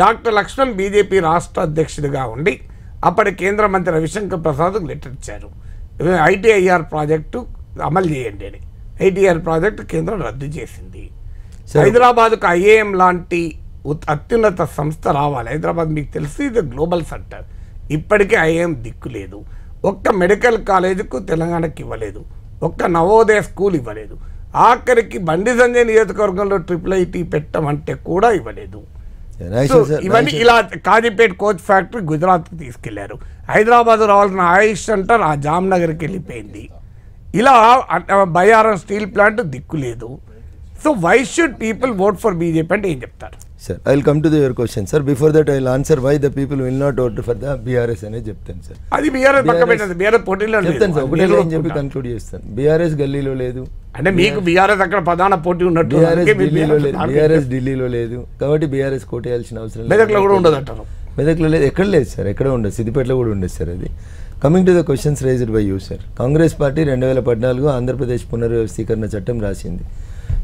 డాక్టర్ లక్ష్మణ్ బీజేపీ రాష్ట్ర అధ్యక్షుడిగా ఉండి అప్పటి కేంద్ర మంత్రి రవిశంకర్ ప్రసాద్కు లెటర్ ఇచ్చారు, ఐటీఐఆర్ ప్రాజెక్టు అమలు చేయండి అని. ఐటీఐఆర్ ప్రాజెక్టు కేంద్రం రద్దు చేసింది. హైదరాబాద్కు ఐఏఎం లాంటి అత్యున్నత సంస్థ రావాలి. హైదరాబాద్ మీకు తెలిసి ఇది గ్లోబల్ సెంటర్. ఇప్పటికీ ఐఏఎం దిక్కు లేదు. ఒక్క మెడికల్ కాలేజీకు తెలంగాణకి ఇవ్వలేదు. ఒక్క నవోదయ స్కూల్ ఇవ్వలేదు. ఆఖరికి బండి సంజయ్ నియోజకవర్గంలో IIIT పెట్టమంటే కూడా ఇవ్వలేదు. ఇవన్నీ ఇలా కాజీపేట్ కోచ్ ఫ్యాక్టరీ గుజరాత్కి తీసుకెళ్లారు. హైదరాబాద్ రావాల్సిన ఆయుష్ సెంటర్ ఆ జామ్నగర్కి వెళ్ళిపోయింది. ఇలా బయ్యారం స్టీల్ ప్లాంట్ దిక్కు లేదు. So why should people vote for BJP అంటే ఏం చెప్తారు? Sir I will come to your question sir. Before that I will answer why the people will not vote for the BRS అనేది చెప్తాను sir. అది BRS పక్క పెట్టండి, BRS పోటీలో చెప్తాను సార్. ఒకటే లైన్ చెప్పి కన్క్లూడ్ చేస్తాను. బీఆర్ఎస్ గల్లీలో లేదు అంటే మీకు బీఆర్ఎస్ అక్కడ ప్రధాన పోటీ ఉన్నట్టు. బీఆర్ఎస్ ఢిల్లీలో లేదు కాబట్టి బీఆర్ఎస్ కోటేయాల్సిన అవసరం లేదు. మెదక్లో కూడా ఉండదు అంటారు. మెదక్లో లేదు, ఎక్కడ లేదు సార్, ఎక్కడ ఉండదు. సిద్దిపేటలో కూడా ఉండదు సార్. అది coming to the questions raised by you sir. Congress party 2014 Andhra Pradesh పునర్వ్యవస్థీకరణ చట్టం రాసింది.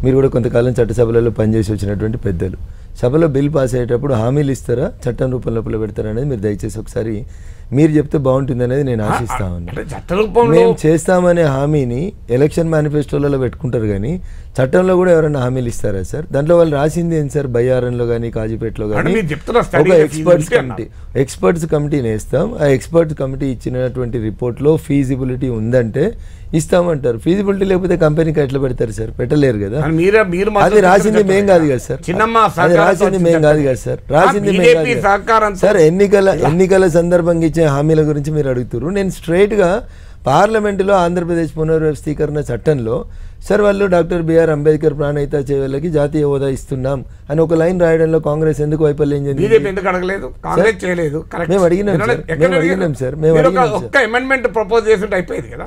మీరు కూడా కొంతకాలం చట్టసభలలో పనిచేసి వచ్చినటువంటి పెద్దలు. సభలో బిల్ పాస్ అయ్యేటప్పుడు హామీలు ఇస్తారా, చట్టం రూపంలో పెడతారా అనేది మీరు దయచేసి ఒకసారి మీరు చెప్తే బాగుంటుంది అనేది నేను ఆశిస్తా ఉన్నాను. మేము చేస్తామనే హామీని ఎలక్షన్ మేనిఫెస్టోలలో పెట్టుకుంటారు కానీ చట్టంలో కూడా ఎవరైనా హామీలు ఇస్తారా సార్? దాంట్లో వాళ్ళు రాసింది ఏంటి సార్? బయ్యారంలో కానీ కాజీపేటలో కానీ ఒక ఎక్స్పర్ట్స్ కమిటీని వేస్తాం. ఆ ఎక్స్పర్ట్స్ కమిటీ ఇచ్చినటువంటి రిపోర్ట్లో ఫీజిబిలిటీ ఉందంటే ఇస్తామంటారు. ఫీజిబిలిటీ లేకపోతే కంపెనీకి ఎట్లా పెడతారు సార్? పెట్టలేరు కదా. అది రాసింది మేం కాదు కదా సార్. అది రాసింది మేం కాదు కదా సార్. రాసింది మేం కాదు సార్. ఎన్నికల సందర్భంగా ఇచ్చే హామీల గురించి మీరు అడుగుతారు. నేను స్ట్రైట్గా పార్లమెంటులో ఆంధ్రప్రదేశ్ పునర్వ్యవస్థీకరణ చట్టంలో సార్ వాళ్ళు డాక్టర్ బిఆర్ అంబేద్కర్ ప్రాణహిత చేవేళ్ళకి జాతీయ హోదా ఇస్తున్నాం అని ఒక లైన్ రాయడంలో కాంగ్రెస్ ఎందుకు వైఫల్యం చెందింది? మేము అడిగినాం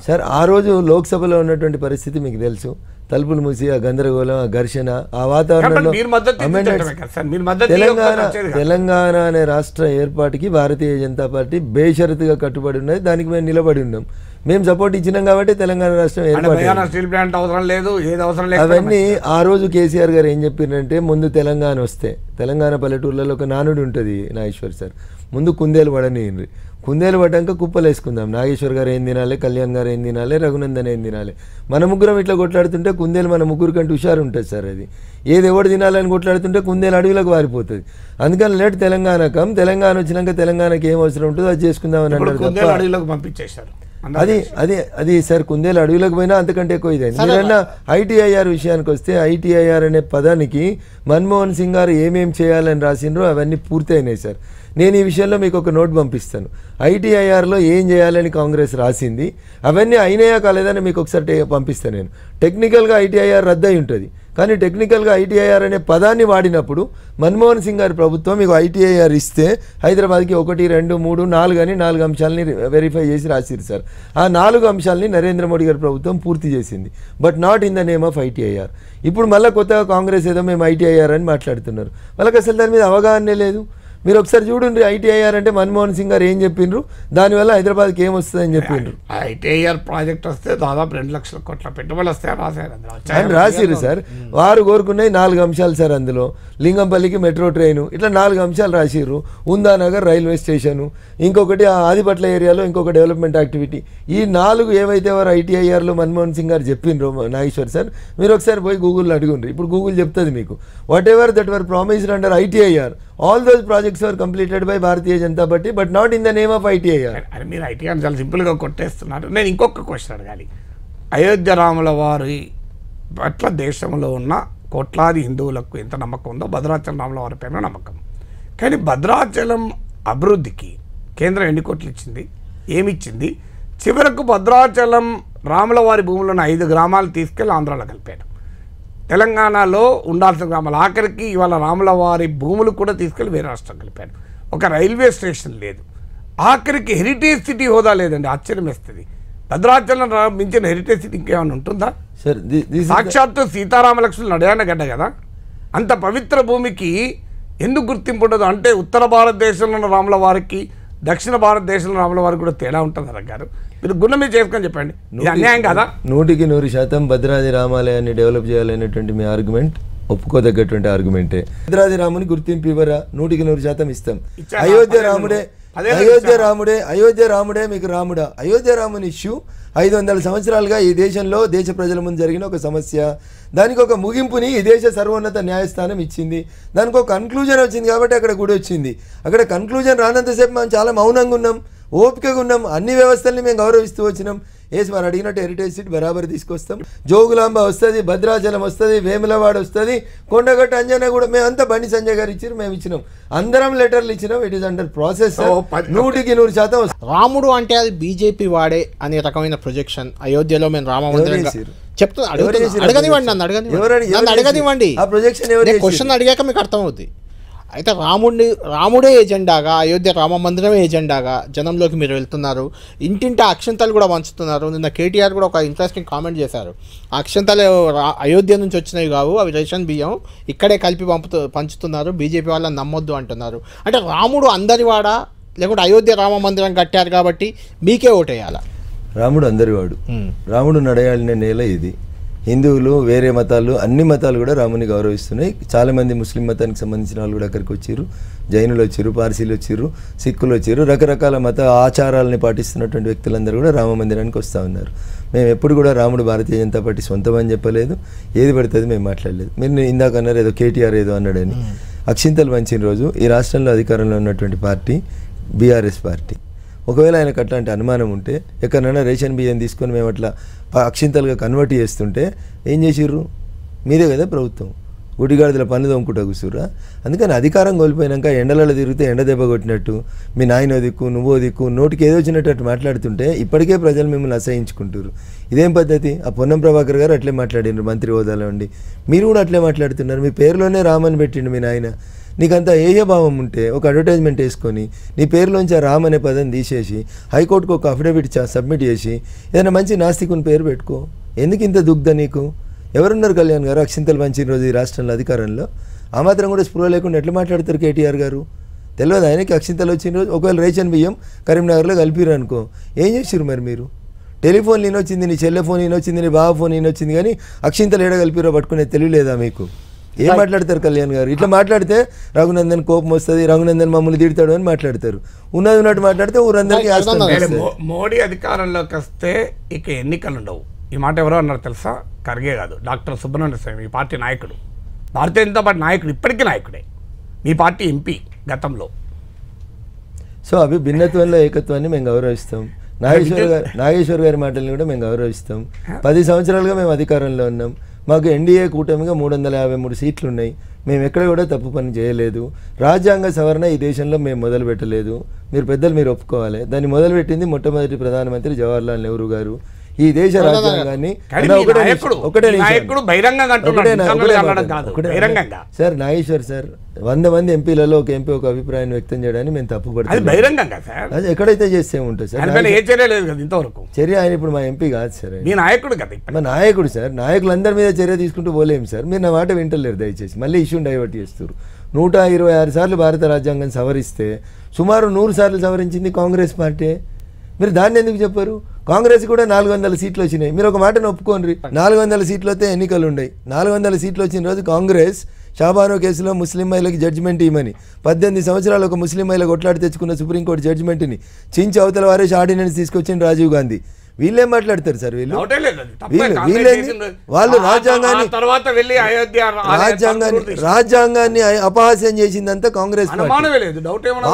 సార్. ఆ రోజు లోక్సభలో ఉన్నటువంటి పరిస్థితి మీకు తెలుసు. తలుపులు మూసి ఆ గందరగోళం, ఆ ఘర్షణ, ఆ వాతావరణంలో తెలంగాణ అనే రాష్ట్ర ఏర్పాటుకి భారతీయ జనతా పార్టీ బేషరతుగా కట్టుబడి ఉన్నది. దానికి మేము నిలబడి ఉన్నాం. మేము సపోర్ట్ ఇచ్చినాం కాబట్టి తెలంగాణ రాష్ట్రం అవన్నీ ఆ రోజు కేసీఆర్ గారు ఏం చెప్పారంటే ముందు తెలంగాణ వస్తే, తెలంగాణ పల్లెటూర్లలో ఒక నానుడు ఉంటుంది నాగేశ్వర్ సార్, ముందు కుందేలు పడనియండి, కుందేలు పడ్డాక కుప్పలు వేసుకుందాం. నాగేశ్వర్ గారు ఏం తినాలి, కళ్యాణ్ గారు ఏం తినాలి, రఘునందన్ ఏం తినాలి. మన ముగ్గురం ఇట్లా కొట్లాడుతుంటే కుందేలు మన ముగ్గురు కంటే హుషారు ఉంటుంది సార్. అది ఏది ఎవడు తినాలని కొట్లాడుతుంటే కుందేలు అడవిలోకి వారిపోతుంది. అందుకని లేట్ తెలంగాణ వచ్చినాక తెలంగాణకి ఏం అవసరం ఉంటుందో అది చేసుకుందామని అన్నారు. పంపించేశారు. అది సార్ కుందేలు అడవిలోకి పోయినా అంతకంటే ఎక్కువ ఇదే. మీరన్నా ఐటీఐఆర్ విషయానికి వస్తే ఐటీఐఆర్ అనే పదానికి మన్మోహన్ సింగ్ గారు ఏమేమి చేయాలని రాసిండ్రో అవన్నీ పూర్తయినాయి సార్. నేను ఈ విషయంలో మీకు ఒక నోట్ పంపిస్తాను. ఐటీఐఆర్లో ఏం చేయాలని కాంగ్రెస్ రాసింది అవన్నీ అయినాయా కాలేదని మీకు ఒకసారి పంపిస్తాను. నేను టెక్నికల్గా ఐటీఐఆర్ రద్దయి ఉంటుంది కానీ టెక్నికల్గా ఐటీఐఆర్ అనే పదాన్ని వాడినప్పుడు మన్మోహన్ సింగ్ గారి ప్రభుత్వం మీకు ఐటీఐఆర్ ఇస్తే హైదరాబాద్కి 1, 2, 3, 4 అని 4 అంశాలని వెరిఫై చేసి రాసిరు సార్. ఆ 4 అంశాలని నరేంద్ర మోడీ గారి ప్రభుత్వం పూర్తి చేసింది. But not in the name of ITIR. ఇప్పుడు మళ్ళీ కొత్తగా కాంగ్రెస్ ఏదో మేము ఐటీఐఆర్ అని మాట్లాడుతున్నారు. వాళ్ళకి అసలు దాని మీద అవగాహనే లేదు. మీరు ఒకసారి చూడండి ఐటీఐఆర్ అంటే మన్మోహన్ సింగ్ గారు ఏం చెప్పిండ్రు, దానివల్ల హైదరాబాద్కి ఏం వస్తుందని చెప్పిండ్రు. ఐటీఐఆర్ ప్రాజెక్ట్ వస్తే దాదాపు 2 లక్షల కోట్ల పెట్టుబడులు వస్తాయని రాసిరు సార్. వారు కోరుకున్నాయి 4 అంశాలు సార్. అందులో లింగంపల్లికి మెట్రో ట్రైను ఇట్లా 4 అంశాలు రాసిర్రు. ఉందానగర్ రైల్వే స్టేషను, ఇంకొకటి ఆదిపట్ల ఏరియాలో ఇంకొక డెవలప్మెంట్ యాక్టివిటీ. ఈ 4 ఏవైతే వారు ఐటీఐఆర్లో మన్మోహన్ సింగ్ గారు చెప్పిండ్రు నాగేశ్వర్ సార్, మీరు ఒకసారి పోయి గూగుల్లో అడుగుండ్రు. ఇప్పుడు గూగుల్ చెప్తుంది మీకు what ever that were promised under ITIR all those projects were completed by Bharatiya Janata Party but not in the name of ITIR. అని మీరు ఐటీఆర్ చాలా సింపుల్గా కొట్టేస్తున్నారు. నేను ఇంకొక క్వశ్చన్ అడగాలి. అయోధ్య రాముల వారి పట్ల దేశంలో ఉన్న కోట్లాది హిందువులకు ఎంత నమ్మకం ఉందో భద్రాచలం రాముల వారి పైన నమ్మకం. కానీ భద్రాచలం అభివృద్ధికి కేంద్రం ఎన్ని కోట్లు ఇచ్చింది, ఏమిచ్చింది? చివరకు భద్రాచలం రాముల వారి భూములను 5 గ్రామాలు తీసుకెళ్ళి ఆంధ్రాలో కలిపారు. తెలంగాణలో ఉండాల్సిన గ్రామాలు ఆఖరికి ఇవాళ రాముల వారి భూములు కూడా తీసుకెళ్ళి వేరే రాష్ట్రం కలిపారు. ఒక రైల్వే స్టేషన్ లేదు, ఆఖరికి హెరిటేజ్ సిటీ హోదా లేదండి. ఆశ్చర్యం వేస్తుంది. భద్రాచలం మించిన హెరిటేజ్ సిటీ ఇంకేమైనా ఉంటుందా? సాక్షాత్తు సీతారామలక్ష్మణులు నడయాన గడ్డ కదా. అంత పవిత్ర భూమికి ఎందుకు గుర్తింపు ఉండదు? అంటే ఉత్తర భారతదేశంలో ఉన్న రాముల వారికి దక్షిణ భారతదేశంలో రాముల వారికి కూడా తేడా ఉంటుంది గారు. మీరు గుణమే చేసుకొని చెప్పండి, అన్యాయం కదా? 100% భద్రాది రామాలయాన్ని డెవలప్ చేయాలనేటువంటి మీ ఆర్గ్యుమెంట్ ఒప్పుకోదగ్గటువంటి ఆర్గ్యుమెంటే. భద్రాది రాముని గుర్తింపు ఇవ్వరా? 100% ఇస్తాం. అయోధ్య రాముడే మీకు రాముడా? అయోధ్య రాముని ఇష్యూ 500 సంవత్సరాలుగా ఈ దేశంలో దేశ ప్రజల ముందు జరిగిన ఒక సమస్య. దానికి ఒక ముగింపుని ఈ దేశ సర్వోన్నత న్యాయస్థానం ఇచ్చింది. దానికి ఒక కన్క్లూజన్ వచ్చింది కాబట్టి అక్కడ గుడి వచ్చింది. అక్కడ కన్క్లూజన్ రానంతసేపు మనం చాలా మౌనంగా ఉన్నాం, ఓపికగా ఉన్నాం, అన్ని వ్యవస్థల్ని మేము గౌరవిస్తూ వచ్చినాం. వేసి వారు అడిగినట్టు హెరిటేజ్ సీట్ బరాబర్ తీసుకొస్తాం. జోగులాంబ వస్తుంది, భద్రాచలం వస్తుంది, వేములవాడ వస్తుంది, కొండగట్టు అంజనా కూడా మేమంతా బండి సంజయ్ గారు ఇచ్చారు, మేము ఇచ్చినాం, అందరం లెటర్లు ఇచ్చినాం. It is under process. 100% రాముడు అంటే అది బీజేపీ వాడే అనే రకమైన ప్రొజెక్షన్. అయోధ్యలో మేము రామ మందిరంగా చెప్తున్నా, అడగనివ్వండి, నన్ను అడగనివ్వండి. క్వశ్చన్ అడిగాక మీకు అర్థమవుతుంది. అయితే రాముడే ఎజెండాగా, అయోధ్య రామ మందిరమే ఎజెండాగా జనంలోకి మీరు వెళ్తున్నారు. ఇంటింటి అక్షంతలు కూడా పంచుతున్నారు. నిన్న కేటీఆర్ కూడా ఒక ఇంట్రెస్టింగ్ కామెంట్ చేశారు. అక్షంతలు అయోధ్య నుంచి వచ్చినవి కావు, అవి రేషన్ బియ్యం ఇక్కడే కలిపి పంచుతున్నారు, బీజేపీ వాళ్ళని నమ్మొద్దు అంటున్నారు. అంటే రాముడు అందరివాడా, లేకుంటే అయోధ్య రామ మందిరం కట్టారు కాబట్టి మీకే ఓటేయాలా? రాముడు అందరివాడు. రాముడు నడయాడిన నేల ఇది. హిందువులు, వేరే మతాలు, అన్ని మతాలు కూడా రాముని గౌరవిస్తున్నాయి. చాలామంది ముస్లిం మతానికి సంబంధించిన వాళ్ళు కూడా అక్కడికి వచ్చారు. జైనులు వచ్చారు, పార్సీలు వచ్చారు, సిక్కులు వచ్చారు. రకరకాల మత ఆచారాలని పాటిస్తున్నటువంటి వ్యక్తులందరూ కూడా రామ మందిరానికి వస్తూ ఉన్నారు. మేము ఎప్పుడు కూడా రాముడు భారతీయ జనతా పార్టీ సొంతమని చెప్పలేదు, ఏది పడుతుంది మేము మాట్లాడలేదు. మీరు ఇందాక అన్నారు ఏదో కేటీఆర్ ఏదో అన్నాడని. అక్షింతలు పంచిన రోజు ఈ రాష్ట్రంలో అధికారంలో ఉన్నటువంటి పార్టీ బీఆర్ఎస్ పార్టీ. ఒకవేళ ఆయనకు అట్లాంటి అనుమానం ఉంటే ఎక్కడైనా రేషన్ బియ్యం తీసుకొని మేము అట్లా అక్షింతలుగా కన్వర్ట్ చేస్తుంటే ఏం చేసిర్రు? మీదే కదా ప్రభుత్వం. గుడిగాడిదల పనులు తోముకుంటా కూర్చుర్రా. అందుకని అధికారం కోల్పోయినాక ఎండలలో తిరిగితే ఎండ దెబ్బ కొట్టినట్టు మీ నాయనో దిక్కు నువ్వో దిక్కు నోటికి ఏదో వచ్చినట్టు మాట్లాడుతుంటే ఇప్పటికే ప్రజలు మిమ్మల్ని అసహించుకుంటారు. ఇదేం పద్ధతి? ఆ పొన్నం ప్రభాకర్ గారు అట్లే మాట్లాడినారు మంత్రి హోదాలో ఉండి. మీరు కూడా అట్లే మాట్లాడుతున్నారు. మీ పేరులోనే రామని పెట్టిండు మీ నాయన. నీకంతా ఏయభావం ఉంటే ఒక అడ్వర్టైజ్మెంట్ వేసుకొని నీ పేరులోంచి ఆ రామ్ అనే పదం తీసేసి హైకోర్టుకు ఒక అఫిడవిట్ సబ్మిట్ చేసి ఏదైనా మంచి నాస్తికుని పేరు పెట్టుకో. ఎందుకు ఇంత దుగ్ధ నీకు? ఎవరున్నారు కళ్యాణ్ గారు అక్షింతలు పంచిన రోజు ఈ రాష్ట్రంలో అధికారంలో? ఆ మాత్రం కూడా స్పృహ లేకుండా ఎట్లా మాట్లాడతారు కేటీఆర్ గారు? తెలియదు ఆయనకి అక్షింతలు వచ్చిన రోజు. ఒకవేళ రేషన్ బియ్యం కరీంనగర్లో కలిపిరు అనుకో, ఏం చేసిరు మరి మీరు? టెలిఫోన్ ఈయనొచ్చింది, నీ చెల్లె ఫోన్ ఈయనొచ్చింది, నీ బావ ఫోన్ ఈయనొచ్చింది, కానీ అక్షింతలు ఏడ కలిపిరో పట్టుకునే తెలియలేదా మీకు? ఏం మాట్లాడతారు కళ్యాణ్ గారు? ఇట్లా మాట్లాడితే రఘునందన్ కోపం వస్తుంది, రఘునందన్ మమ్మల్ని తిడతాడు అని మాట్లాడతారు. ఉన్నది ఉన్నట్టు మాట్లాడితే ఊరందరికీ. మోడీ అధికారంలోకి వస్తే ఇక ఎన్నికలు ఉండవు. ఈ మాట ఎవరో అన్నారు తెలుసా? ఖర్గే కాదు, డాక్టర్ సుబ్రహ్మణ్య స్వామి, మీ పార్టీ నాయకుడు, భారతీయ జనతా పార్టీ నాయకుడు, ఇప్పటికీ నాయకుడే, మీ పార్టీ ఎంపీ గతంలో. సో అవి భిన్నత్వంలో ఏకత్వాన్ని మేము గౌరవిస్తాం. నాగేశ్వర్ గారి మాటల్ని కూడా మేము గౌరవిస్తాం. 10 సంవత్సరాలుగా మేము అధికారంలో ఉన్నాం. మాకు ఎన్డీఏ కూటమిగా 353 సీట్లు ఉన్నాయి. మేము ఎక్కడ కూడా తప్పు పని చేయలేదు. రాజ్యాంగ సవరణ ఈ దేశంలో మేము మొదలు పెట్టలేదు. మీరు పెద్దలు మీరు ఒప్పుకోవాలి. దాన్ని మొదలుపెట్టింది మొట్టమొదటి ప్రధానమంత్రి జవహర్లాల్ నెహ్రూ గారు. ఈ దేశ రాజ్యాంగాన్ని సార్ నాగేశ్వర్ సార్ 100 మంది ఎంపీలలో ఒక ఎంపీ ఒక అభిప్రాయాన్ని వ్యక్తం చేయడానికి మేము తప్పు పడుతుంది. ఎక్కడైతే చేస్తే ఉంటుంది సార్ చర్య. ఆయన ఇప్పుడు మా ఎంపీ కాదు సార్, నాయకుడు కదా, మా నాయకుడు సార్. నాయకులందరి మీద చర్య తీసుకుంటూ పోలేము సార్. మీరు నా మాట వింటలేరు దయచేసి. మళ్ళీ ఇష్యూని డైవర్ట్ చేస్తారు. 126 సార్లు భారత రాజ్యాంగం సవరిస్తే సుమారు 100 సార్లు సవరించింది కాంగ్రెస్ పార్టీ. మీరు దాన్ని ఎందుకు చెప్పారు? కాంగ్రెస్ కూడా 400 సీట్లు వచ్చినాయి. మీరు ఒక మాటను ఒప్పుకోండి. 400 సీట్లు వస్తే ఎన్నికలు ఉన్నాయి. 400 సీట్లు వచ్చిన రోజు కాంగ్రెస్ షాబానో కేసులో ముస్లిం మహిళకి జడ్జిమెంట్ ఇవ్వమని 18 సంవత్సరాలు ఒక ముస్లిం మహిళ కొట్లాడి తెచ్చుకున్న సుప్రీంకోర్టు జడ్జిమెంట్ని చించి అవతల వారేసి ఆర్డినెన్స్ తీసుకొచ్చిన రాజీవ్ గాంధీ. వీళ్ళేం మాట్లాడతారు సార్? వాళ్ళు రాజ్యాంగాన్ని అపహాస్యం చేసిందంతా కాంగ్రెస్.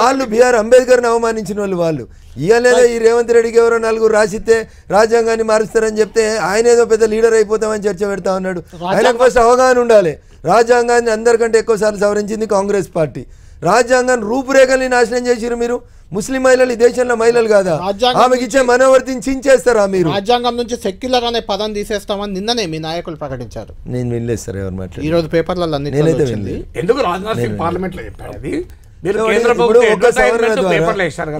వాళ్ళు బిఆర్ అంబేద్కర్ని అవమానించిన వాళ్ళు. ఇయ్యలేదో ఈ రేవంత్ రెడ్డికి ఎవరో 4 రాసిస్తే రాజ్యాంగాన్ని మారుస్తారని చెప్తే ఆయన ఏదో పెద్ద లీడర్ అయిపోతామని చర్చ పెడతా ఉన్నాడు. ఆయనకు ఫస్ట్ అవగాహన ఉండాలి. రాజ్యాంగాన్ని అందరికంటే ఎక్కువసార్లు సవరించింది కాంగ్రెస్ పార్టీ. రాజ్యాంగాన్ని రూపురేఖల్ని నాశనం చేసిరు మీరు. ముస్లిం మహిళలు ఈ దేశంలో మహిళలు కాదా? ఆమెకి ఇచ్చే మనోవర్తిని చించేస్తారా మీరు? రాజ్యాంగం నుంచి సెక్యులర్ అనే పదం తీసేస్తామని నిన్ననే మీ నాయకులు ప్రకటించారు. నేను వినలేదు సార్ ఎవరు మాట్లాడారు. ఈ రోజు పేపర్లలో నేనైతే వినలేదు. ఎందుకు రాజ్నాథ్ సింగ్ పార్లమెంట్ లో చెప్పారు?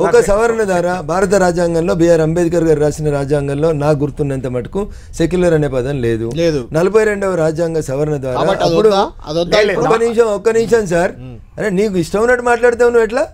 ఒక సవరణ ద్వారా భారత రాజ్యాంగంలో బిఆర్ అంబేద్కర్ గారు రాసిన రాజ్యాంగంలో నాకు గుర్తున్నంత మటుకు సెక్యులర్ అనే పదం లేదు. 42వ రాజ్యాంగ సవరణ ద్వారా ఒక్క నిమిషం సార్. అరే నీకు ఇష్టం ఉన్నట్టు మాట్లాడుతావు నువ్వు. ఎట్లా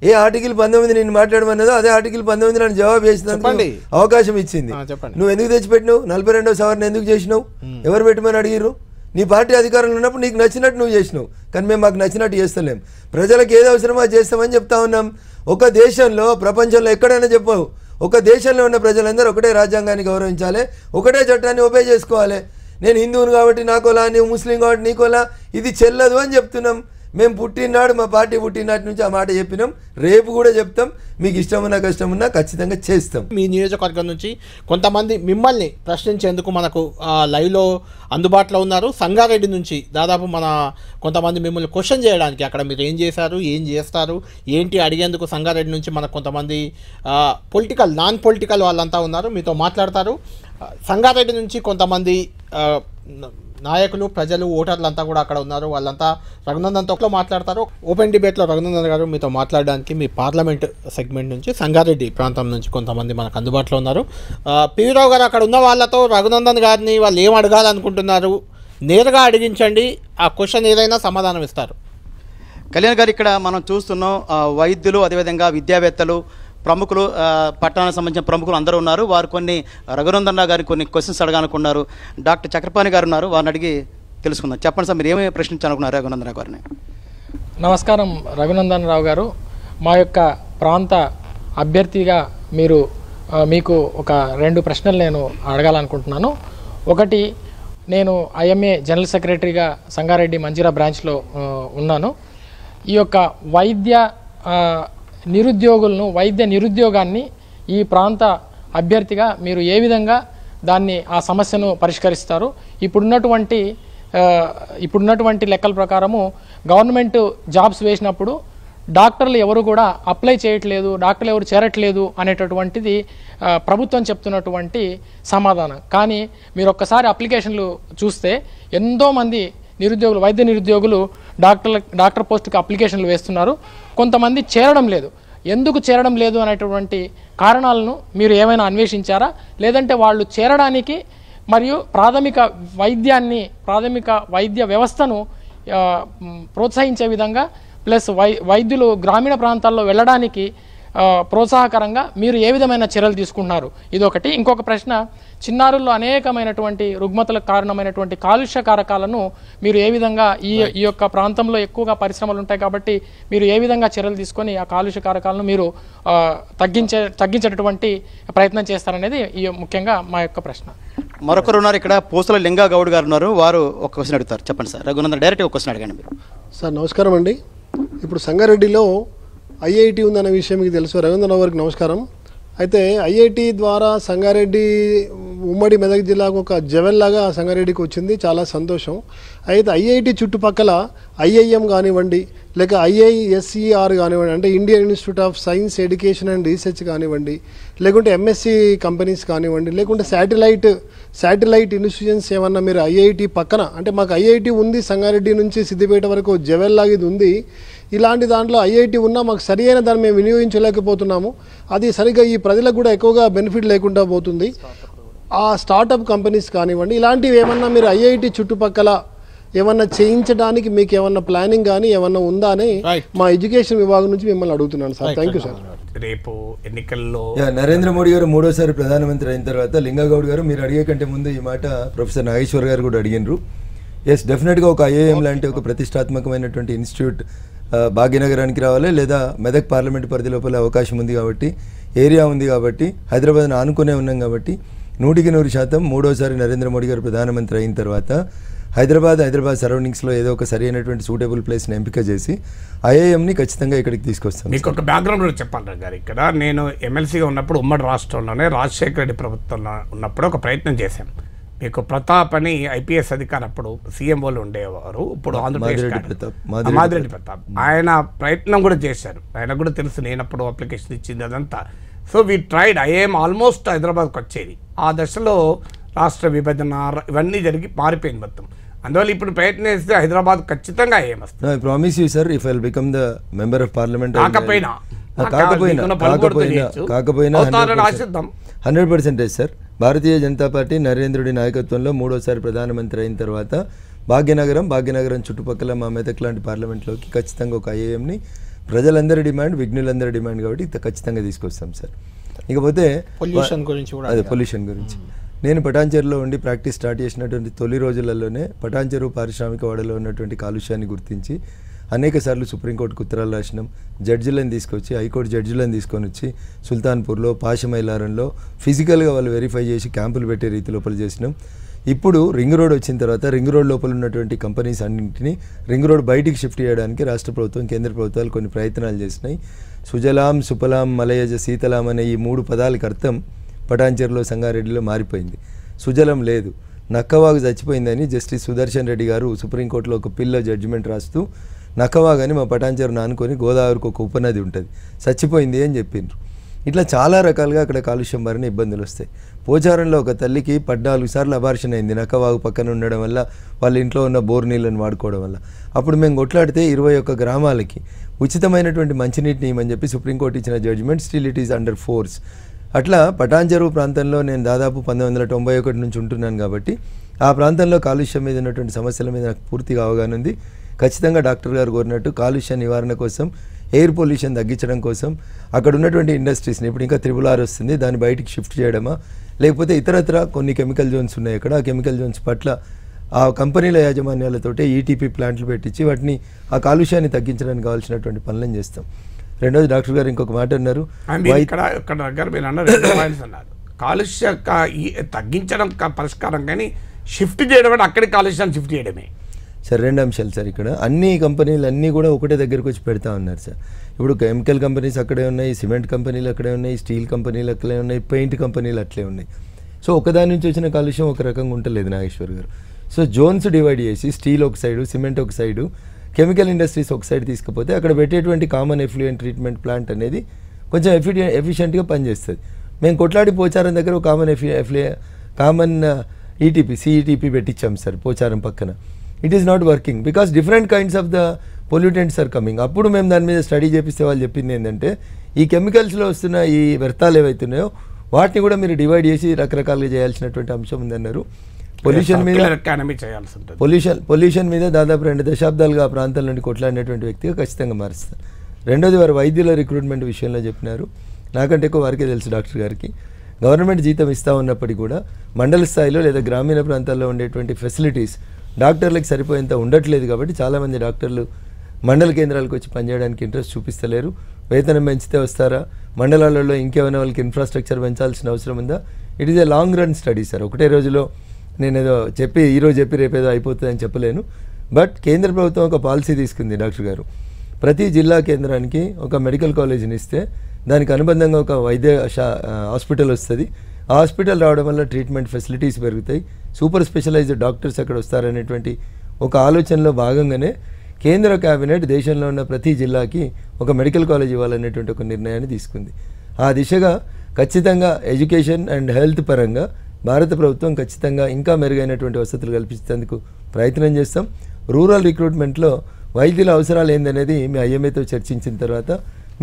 ఏ ఆర్టికల్ 19 నేను మాట్లాడమన్నదో అదే ఆర్టికల్ 19 నన్ను జవాబు చేసినందుకు అవకాశం ఇచ్చింది. నువ్వు ఎందుకు తెచ్చిపెట్టినావు? 42వ సవరణ ఎందుకు చేసినావు? ఎవరు పెట్టమని అడిగిర్రు? నీ పార్టీ అధికారంలో ఉన్నప్పుడు నీకు నచ్చినట్టు నువ్వు చేసినావు. కానీ మేము మాకు నచ్చినట్టు చేస్తలేం. ప్రజలకు ఏది అవసరమో అది చేస్తామని చెప్తా ఉన్నాం. ఒక దేశంలో ప్రపంచంలో ఎక్కడైనా చెప్పావు, ఒక దేశంలో ఉన్న ప్రజలందరూ ఒకటే రాజ్యాంగాన్ని గౌరవించాలి, ఒకటే చట్టాన్ని ఒబే చేసుకోవాలి. నేను హిందువును కాబట్టి నాకోలా, నువ్వు ముస్లిం కాబట్టి నీకోలా, ఇది చెల్లదు అని చెప్తున్నాం. మేము పుట్టినాడు మా పార్టీ పుట్టినాటి నుంచి ఆ మాట చెప్పినాం, రేపు కూడా చెప్తాం. మీకు ఇష్టమున్నా కష్టమున్నా ఖచ్చితంగా చేస్తాం. మీ నియోజకవర్గం నుంచి కొంతమంది మిమ్మల్ని ప్రశ్నించేందుకు మనకు లైవ్లో అందుబాటులో ఉన్నారు. సంగారెడ్డి నుంచి దాదాపు కొంతమంది మిమ్మల్ని క్వశ్చన్ చేయడానికి అక్కడ మీరు ఏం చేశారు, ఏం చేస్తారు, ఏంటి అడిగేందుకు సంగారెడ్డి నుంచి మనకు కొంతమంది పొలిటికల్ నాన్ పొలిటికల్ వాళ్ళంతా ఉన్నారు, మీతో మాట్లాడతారు. సంగారెడ్డి నుంచి కొంతమంది నాయకులు, ప్రజలు, ఓటర్లంతా కూడా అక్కడ ఉన్నారు. వాళ్ళంతా రఘునందన్తో మాట్లాడతారు. ఓపెన్ డిబేట్లో రఘునందన్ గారు మీతో మాట్లాడడానికి మీ పార్లమెంట్ సెగ్మెంట్ నుంచి సంగారెడ్డి ప్రాంతం నుంచి కొంతమంది మనకు అందుబాటులో ఉన్నారు. పివి రావు గారు అక్కడ ఉన్న వాళ్ళతో రఘునందన్ గారిని వాళ్ళు ఏం అడగాలనుకుంటున్నారు నేరుగా అడిగించండి, ఆ క్వశ్చన్ ఏదైనా సమాధానం ఇస్తారు. కళ్యాణ్ గారు, ఇక్కడ మనం చూస్తున్నాం వైద్యులు, అదేవిధంగా విద్యావేత్తలు, ప్రముఖులు, పట్టణానికి సంబంధించిన ప్రముఖులు అందరూ ఉన్నారు. వారు రఘునందన్ రావు గారికి కొన్ని క్వశ్చన్స్ అడగాలనుకున్నారు. డాక్టర్ చక్రపాణి గారు ఉన్నారు, వారిని అడిగి తెలుసుకుందాం. చెప్పండి సార్, మీరు ఏమేమి ప్రశ్నించాలనుకున్నారు రఘునందన్ రావు గారిని? నమస్కారం రఘునందన్ రావు గారు. మా యొక్క ప్రాంత అభ్యర్థిగా మీకు ఒక 2 ప్రశ్నలు నేను అడగాలనుకుంటున్నాను. ఒకటి, నేను ఐఎంఏ జనరల్ సెక్రటరీగా సంగారెడ్డి మంజీరా బ్రాంచ్లో ఉన్నాను. ఈ యొక్క వైద్య నిరుద్యోగాన్ని ఈ ప్రాంత అభ్యర్థిగా మీరు ఏ విధంగా ఆ సమస్యను పరిష్కరిస్తారు? ఇప్పుడున్నటువంటి లెక్కల ప్రకారము గవర్నమెంట్ జాబ్స్ వేసినప్పుడు డాక్టర్లు ఎవరు కూడా అప్లై చేయట్లేదు, డాక్టర్లు ఎవరు చేరట్లేదు అనేటటువంటిది ప్రభుత్వం చెప్తున్నటువంటి సమాధానం. కానీ మీరు ఒక్కసారి అప్లికేషన్లు చూస్తే ఎంతోమంది వైద్య నిరుద్యోగులు డాక్టర్ పోస్టుకి అప్లికేషన్లు వేస్తున్నారు. కొంతమంది చేరడం లేదు. ఎందుకు చేరడం లేదు అనేటువంటి కారణాలను మీరు ఏమైనా అన్వేషించారా? లేదంటే వాళ్ళు చేరడానికి మరియు ప్రాథమిక వైద్య వ్యవస్థను ప్రోత్సహించే విధంగా ప్లస్ వైద్యులు గ్రామీణ ప్రాంతాల్లో వెళ్ళడానికి ప్రోత్సాహకరంగా మీరు ఏ విధమైన చర్యలు తీసుకుంటున్నారు? ఇదొకటి. ఇంకొక ప్రశ్న, చిన్నారుల్లో అనేకమైనటువంటి రుగ్మతలకు కారణమైనటువంటి కాలుష్య కారకాలను మీరు ఏ విధంగా ఈ యొక్క ప్రాంతంలో ఎక్కువగా పరిశ్రమలు ఉంటాయి కాబట్టి మీరు ఏ విధంగా చర్యలు తీసుకొని ఆ కాలుష్య కారకాలను మీరు తగ్గించేటటువంటి ప్రయత్నం చేస్తారనేది ముఖ్యంగా మా యొక్క ప్రశ్న. మరొకరు ఉన్నారు ఇక్కడ, పూసల లింగా గౌడ్ గారు ఉన్నారు, వారు ఒక క్వశ్చన్ అడుగుతారు. చెప్పండి సార్. రఘునందన్ డైరెక్ట్ ఒక క్వశ్చన్ అడగండి మీరు. సార్ నమస్కారం అండి. ఇప్పుడు సంగారెడ్డిలో ఐఐటి ఉందన్న విషయం మీకు తెలుసు. రఘునందన్ గారికి నమస్కారం. అయితే ఐఐటి ద్వారా సంగారెడ్డి ఉమ్మడి మెదక్ జిల్లాకు ఒక జవెల్లాగా సంగారెడ్డికి వచ్చింది, చాలా సంతోషం. అయితే ఐఐటి చుట్టుపక్కల ఐఐఎం కానివ్వండి, లేక ఐఐఎస్ఈఆర్ కానివ్వండి, అంటే Indian institute of science education and research కానివ్వండి, లేకుంటే ఎంఎస్సి కంపెనీస్ కానివ్వండి, లేకుంటే శాటిలైట్ ఇన్స్టిట్యూషన్స్ ఏమన్నా మీరు ఐఐటి పక్కన, అంటే మాకు ఐఐటి ఉంది సంగారెడ్డి నుంచి సిద్దిపేట వరకు జవెల్లాగా ఇది ఉంది, ఇలాంటి దాంట్లో ఐఐటి ఉన్నా మాకు సరి అయిన దాన్ని మేము వినియోగించలేకపోతున్నాము. అది సరిగ్గా ఈ ప్రజలకు కూడా ఎక్కువగా బెనిఫిట్ లేకుండా పోతుంది. ఆ స్టార్టప్ కంపెనీస్ కానివ్వండి, ఇలాంటివి ఏమన్నా మీరు ఐఐటి చుట్టుపక్కల ఏమన్నా చేయించడానికి మీకు ఏమన్నా ప్లానింగ్ కానీ ఏమన్నా ఉందా అని మా ఎడ్యుకేషన్ విభాగం నుంచి మిమ్మల్ని అడుగుతున్నాను సార్. Thank you sir. రేపు ఎన్నికల్లో నరేంద్ర మోడీ గారు 3వసారి ప్రధానమంత్రి అయిన తర్వాత లింగగౌడ్ గారు మీరు అడిగే కంటే ముందు ఈ మాట ప్రొఫెసర్ నాగేశ్వర్ గారు కూడా అడిగినారు. ఎస్, డెఫినెట్గా ఒక ఐఐఎం లాంటి ఒక ప్రతిష్టాత్మకమైనటువంటి ఇన్స్టిట్యూట్ భాగ్యనగరానికి రావాలి, లేదా మెదక్ పార్లమెంట్ పరిధి లోపల అవకాశం ఉంది కాబట్టి, ఏరియా ఉంది కాబట్టి, హైదరాబాద్ను ఆనుకునే ఉన్నాం కాబట్టి 100% 3వసారి నరేంద్ర మోడీ గారు ప్రధానమంత్రి అయిన తర్వాత హైదరాబాద్ సరౌండింగ్స్లో ఏదో ఒక సరైనటువంటి సూటబుల్ ప్లేస్ని ఎంపిక చేసి ఐఐఎంని ఖచ్చితంగా ఇక్కడికి తీసుకొస్తాం. మీకు ఒక బ్యాక్గ్రౌండ్ చెప్పాలి గారు. ఇక్కడ నేను ఎమ్మెల్సీగా ఉన్నప్పుడు ఉమ్మడి రాష్ట్రంలోనే రాజశేఖర రెడ్డి ప్రభుత్వంలో ఉన్నప్పుడు ఒక ప్రయత్నం చేశాను. మీకు ప్రతాప్ అని ఐపీఎస్ అధికారి అప్పుడు సీఎంఓలు ఉండేవారు, ఇప్పుడు ఆంధ్రప్రదేశ్ మాదిరెడ్డి ప్రతాప్, ఆయన ప్రయత్నం కూడా చేశారు. ఆయన కూడా తెలుసు నేనప్పుడు అప్లికేషన్ ఇచ్చింది అదంతా. So we tried. I am almost హైదరాబాద్కి వచ్చేది. ఆ దశలో రాష్ట్ర విభజన ఇవన్నీ జరిగి మారిపోయింది మొత్తం. అందువల్ల ఇప్పుడు ప్రయత్నం చేస్తే హైదరాబాద్ ఖచ్చితంగా ఐఏఎం వస్తుంది. I promise you sir, if I will become the member of parliament, కాకపోయినా 100% సార్. భారతీయ జనతా పార్టీ నరేంద్రుడి నాయకత్వంలో 3వసారి ప్రధానమంత్రి అయిన తర్వాత భాగ్యనగరం చుట్టుపక్కల మా మెదక్ లాంటి పార్లమెంట్లోకి ఖచ్చితంగా ఒక ఐఏఎంని ప్రజలందరి డిమాండ్, విఘ్నులందరి డిమాండ్ కాబట్టి ఖచ్చితంగా తీసుకొస్తాం సార్. ఇకపోతే పొల్యూషన్ గురించి నేను పటాన్చెరులో ఉండి ప్రాక్టీస్ స్టార్ట్ చేసినటువంటి తొలి రోజులలోనే పటాన్చెరు పారిశ్రామిక వాడలో ఉన్నటువంటి కాలుష్యాన్ని గుర్తించి అనేక సార్లు సుప్రీంకోర్టుకు ఉత్తరాలు రాసినాం. జడ్జిలను తీసుకొచ్చి, హైకోర్టు జడ్జిలను తీసుకొని వచ్చి సుల్తాన్పూర్లో, పాషమైలారంలో ఫిజికల్గా వాళ్ళు వెరిఫై చేసి క్యాంపులు పెట్టే రీతి లోపల చేసినాం. ఇప్పుడు రింగ్ రోడ్ వచ్చిన తర్వాత రింగ్ రోడ్ లోపల ఉన్నటువంటి కంపెనీస్ అన్నింటినీ రింగ్ రోడ్ బయటికి షిఫ్ట్ చేయడానికి రాష్ట్ర ప్రభుత్వం కేంద్ర ప్రభుత్వాలు కొన్ని ప్రయత్నాలు చేసినాయి. సుజలాం సుఫలాం మలయజ శీతలాం అనే ఈ 3 పదాలకు అర్థం పటాన్చెరులో సంగారెడ్డిలో మారిపోయింది. సుజలం లేదు, నక్కవాగు చచ్చిపోయిందని జస్టిస్ సుదర్శన్ రెడ్డి గారు సుప్రీంకోర్టులో ఒక పిల్ల జడ్జిమెంట్ రాస్తూ నక్కవాగు అని మా పటాన్చెరును ఆనుకొని గోదావరికి ఒక ఉపనది ఉంటుంది, చచ్చిపోయింది అని చెప్పిండ్రు. ఇట్లా చాలా రకాలుగా అక్కడ కాలుష్యం బారిన ఇబ్బందులు వస్తాయి. పోచారంలో ఒక తల్లికి 14 సార్లు అబార్షన్ అయింది నక్కవాగు పక్కన ఉండడం వల్ల, వాళ్ళ ఇంట్లో ఉన్న బోర్ నీళ్ళని వాడుకోవడం వల్ల. అప్పుడు మేము కొట్లాడితే 21 గ్రామాలకి ఉచితమైనటువంటి మంచినీటిని ఇవ్వమని చెప్పి సుప్రీంకోర్టు ఇచ్చిన judgement still it is under force. అట్లా పటాన్చెరు ప్రాంతంలో నేను దాదాపు 1991 నుంచి ఉంటున్నాను కాబట్టి ఆ ప్రాంతంలో కాలుష్యం మీద ఉన్నటువంటి సమస్యల మీద నాకు పూర్తిగా అవగాహన ఉంది. ఖచ్చితంగా డాక్టర్ గారు కోరినట్టు కాలుష్య నివారణ కోసం, ఎయిర్ పొల్యూషన్ తగ్గించడం కోసం అక్కడ ఉన్నటువంటి ఇండస్ట్రీస్ని ఇప్పుడు ఇంకా 6R వస్తుంది, దాన్ని బయటికి షిఫ్ట్ చేయడమా, లేకపోతే ఇతరత్ర కొన్ని కెమికల్ జోన్స్ ఉన్నాయి అక్కడ, ఆ కెమికల్ జోన్స్ పట్ల ఆ కంపెనీల యాజమాన్యాలతోటే ఈటీపీ ప్లాంట్లు పెట్టించి వాటిని ఆ కాలుష్యాన్ని తగ్గించడానికి కావాల్సినటువంటి పనులను చేస్తాం. రెండోది డాక్టర్ గారు ఇంకొక మాట అన్నారు, కాలుష్య తగ్గించడం పరిష్కారం కానీ షిఫ్ట్ చేయడం అంటే అక్కడికి కాలుష్యాన్ని షిఫ్ట్ చేయడమే. సార్ 2 అంశాలు సార్. ఇక్కడ అన్ని కంపెనీలు అన్నీ కూడా ఒకటే దగ్గరికి వచ్చి పెడతా ఉన్నారు సార్. ఇప్పుడు కెమికల్ కంపెనీస్ అక్కడే ఉన్నాయి, సిమెంట్ కంపెనీలు అక్కడే ఉన్నాయి, స్టీల్ కంపెనీలు అక్కడే ఉన్నాయి, పెయింట్ కంపెనీలు అట్లే ఉన్నాయి. సో ఒకదాని నుంచి వచ్చిన కాలుష్యం ఒక రకంగా ఉండలేదు నాగేశ్వర్ గారు. సో జోన్స్ డివైడ్ చేసి స్టీల్ ఒక సైడు, సిమెంట్ ఒక సైడు, కెమికల్ ఇండస్ట్రీస్ ఒక సైడ్ తీసుకపోతే అక్కడ పెట్టేటువంటి కామన్ ఎఫ్లూయెంట్ ట్రీట్మెంట్ ప్లాంట్ అనేది కొంచెం ఎఫిషియెంట్గా పనిచేస్తుంది. మేము కొట్లాడి పోచారం దగ్గర ఒక కామన్ ఈటీపీ సిఈటీపీ పెట్టించాం సార్ పోచారం పక్కన. It is not working because different kinds of the pollutants are coming. అప్పుడు మేము దాని మీద స్టడీ చేపిస్తే వాళ్ళు చెప్పింది ఏంటంటే ఈ కెమికల్స్లో వస్తున్న ఈ వ్యర్థాలు ఏవైతున్నాయో వాటిని కూడా మీరు డివైడ్ చేసి రకరకాలుగా చేయాల్సినటువంటి అంశం ఉందన్నారు. పొల్యూషన్ మీద దాదాపు 2 దశాబ్దాలుగా ఆ ప్రాంతాల నుండి కొట్లాడినటువంటి వ్యక్తిగా ఖచ్చితంగా మారుస్తారు. రెండోది వారు వైద్యుల రిక్రూట్మెంట్ విషయంలో చెప్పినారు. నాకంటే ఎక్కువ వారికే తెలుసు డాక్టర్ గారికి. గవర్నమెంట్ జీతం ఇస్తూ ఉన్నప్పటికీ కూడా మండల స్థాయిలో లేదా గ్రామీణ ప్రాంతాల్లో ఉండేటువంటి ఫెసిలిటీస్ డాక్టర్లకు సరిపోయేంత ఉండట్లేదు. కాబట్టి చాలామంది డాక్టర్లు మండల కేంద్రాలకు వచ్చి పనిచేయడానికి ఇంట్రెస్ట్ చూపిస్తలేరు. వేతనం పెంచితే వస్తారా, మండలాలలో ఇంకేమైనా వాళ్ళకి ఇన్ఫ్రాస్ట్రక్చర్ పెంచాల్సిన అవసరం ఉందా? It is a long run study sir. ఒకటే రోజులో నేనేదో ఈరోజు చెప్పి రేపేదో అయిపోతుందని చెప్పలేను. బట్ కేంద్ర ప్రభుత్వం ఒక పాలసీ తీసుకుంది డాక్టర్ గారు. ప్రతి జిల్లా కేంద్రానికి ఒక మెడికల్ కాలేజీని ఇస్తే దానికి అనుబంధంగా ఒక వైద్య హాస్పిటల్ వస్తుంది. ఆ హాస్పిటల్ రావడం వల్ల ట్రీట్మెంట్ ఫెసిలిటీస్ పెరుగుతాయి, సూపర్ స్పెషలైజ్డ్ డాక్టర్స్ అక్కడ వస్తారనేటువంటి ఒక ఆలోచనలో భాగంగానే కేంద్ర కేబినెట్ దేశంలో ఉన్న ప్రతి జిల్లాకి ఒక మెడికల్ కాలేజ్ ఇవ్వాలనేటువంటి ఒక నిర్ణయాన్ని తీసుకుంది. ఆ దిశగా ఖచ్చితంగా ఎడ్యుకేషన్ అండ్ హెల్త్ పరంగా భారత ప్రభుత్వం ఖచ్చితంగా ఇంకా మెరుగైనటువంటి వసతులు కల్పించేందుకు ప్రయత్నం చేస్తాం. రూరల్ రిక్రూట్మెంట్లో వైద్యుల అవసరాలు ఏందనేది మీ ఐఎంఏతో చర్చించిన తర్వాత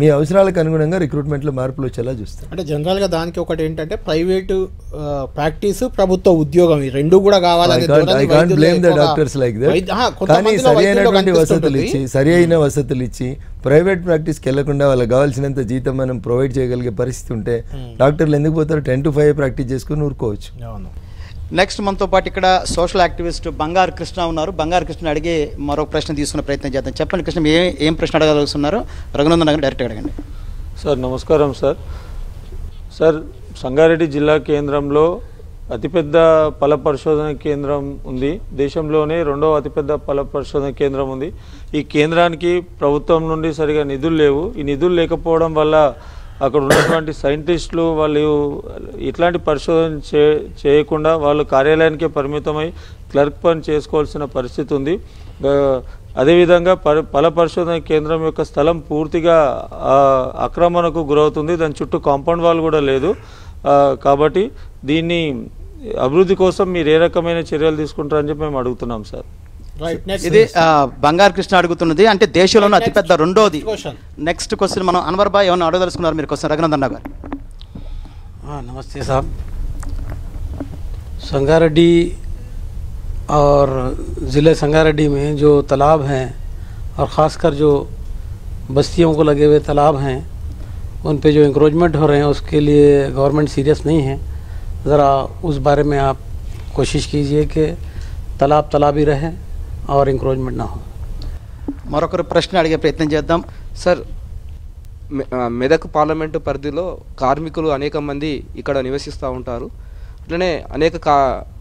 మీ అవసరాలకు అనుగుణంగా రిక్రూట్మెంట్లో మార్పులు వచ్చేలా చూస్తాం. అంటే జనరల్గా దానికి ఒకటి ఏంటంటే ప్రైవేటు ప్రాక్టీసు, ప్రభుత్వ ఉద్యోగం ఈ రెండు కూడా కావాలని సరి అయిన వసతులు ఇచ్చి ప్రైవేట్ ప్రాక్టీస్కి వెళ్లకుండా వాళ్ళకి కావాల్సినంత జీతం మనం ప్రొవైడ్ చేయగలిగే పరిస్థితి ఉంటే డాక్టర్లు ఎందుకు పోతారు? 10 to 5 ప్రాక్టీస్ చేసుకుని ఊరుకోవచ్చు. నెక్స్ట్ మనతో పాటు ఇక్కడ సోషల్ యాక్టివిస్ట్ బంగారు కృష్ణ ఉన్నారు. బంగారు కృష్ణ అడిగి మరొక ప్రశ్న తీసుకునే ప్రయత్నం చేద్దాం. చెప్పండి కృష్ణ, ఏం ప్రశ్న అడగలుగుతున్నారు? రఘునందన్ గారు డైరెక్ట్ అడగండి. సార్ నమస్కారం సార్. సార్ సంగారెడ్డి జిల్లా కేంద్రంలో అతిపెద్ద ఫల పరిశోధన కేంద్రం ఉంది. దేశంలోనే 2వ అతిపెద్ద ఫల పరిశోధన కేంద్రం ఉంది. ఈ కేంద్రానికి ప్రభుత్వం నుండి సరిగా నిధులు లేవు. ఈ నిధులు లేకపోవడం వల్ల అక్కడ ఉన్నటువంటి సైంటిస్టులు వాళ్ళు ఇట్లాంటి పరిశోధన చేయకుండా వాళ్ళు కార్యాలయానికే పరిమితమై క్లర్క్ పని చేసుకోవాల్సిన పరిస్థితి ఉంది. అదేవిధంగా ఫల పరిశోధన కేంద్రం యొక్క స్థలం పూర్తిగా ఆక్రమణకు గురవుతుంది. దాని చుట్టూ కాంపౌండ్ వాల్ కూడా లేదు. కాబట్టి దీన్ని అభివృద్ధి కోసం మీరు ఏ రకమైన చర్యలు తీసుకుంటారని చెప్పి మేము అడుగుతున్నాం సార్. ఇది బంగారు కృష్ణ అడుగుతున్నది. అంటే దేశంలోనే అతిపెద్ద రెండోది. నెక్స్ట్ క్వశ్చన్ మనం అన్వర్ భాయ్ ఏమన్నా అడగదలుచుకున్నారు మీరు? క్వశ్చన్ రఘునందన్ గారు. नमस्ते साहब। संगारेड्डी और ज़िले संगारेड्डी में जो तालाब हैं और ख़ासकर जो बस्तियों को लगे हुए तालाब हैं उन पे जो इंक्रोचमेंट हो रहे हैं उसके लिए गवर्नमेंट सीरियस नहीं है। ज़रा उस बारे में आप कोशिश कीजिए कि तालाब ही रहे और इंक्रोचमेंट ना हो। మరొకరు ప్రశ్న అడిగే ప్రయత్నం చేద్దాం సార్. మెదక్ పార్లమెంటు పరిధిలో కార్మికులు అనేక మంది ఇక్కడ నివసిస్తూ ఉంటారు. ఇట్లనే అనేక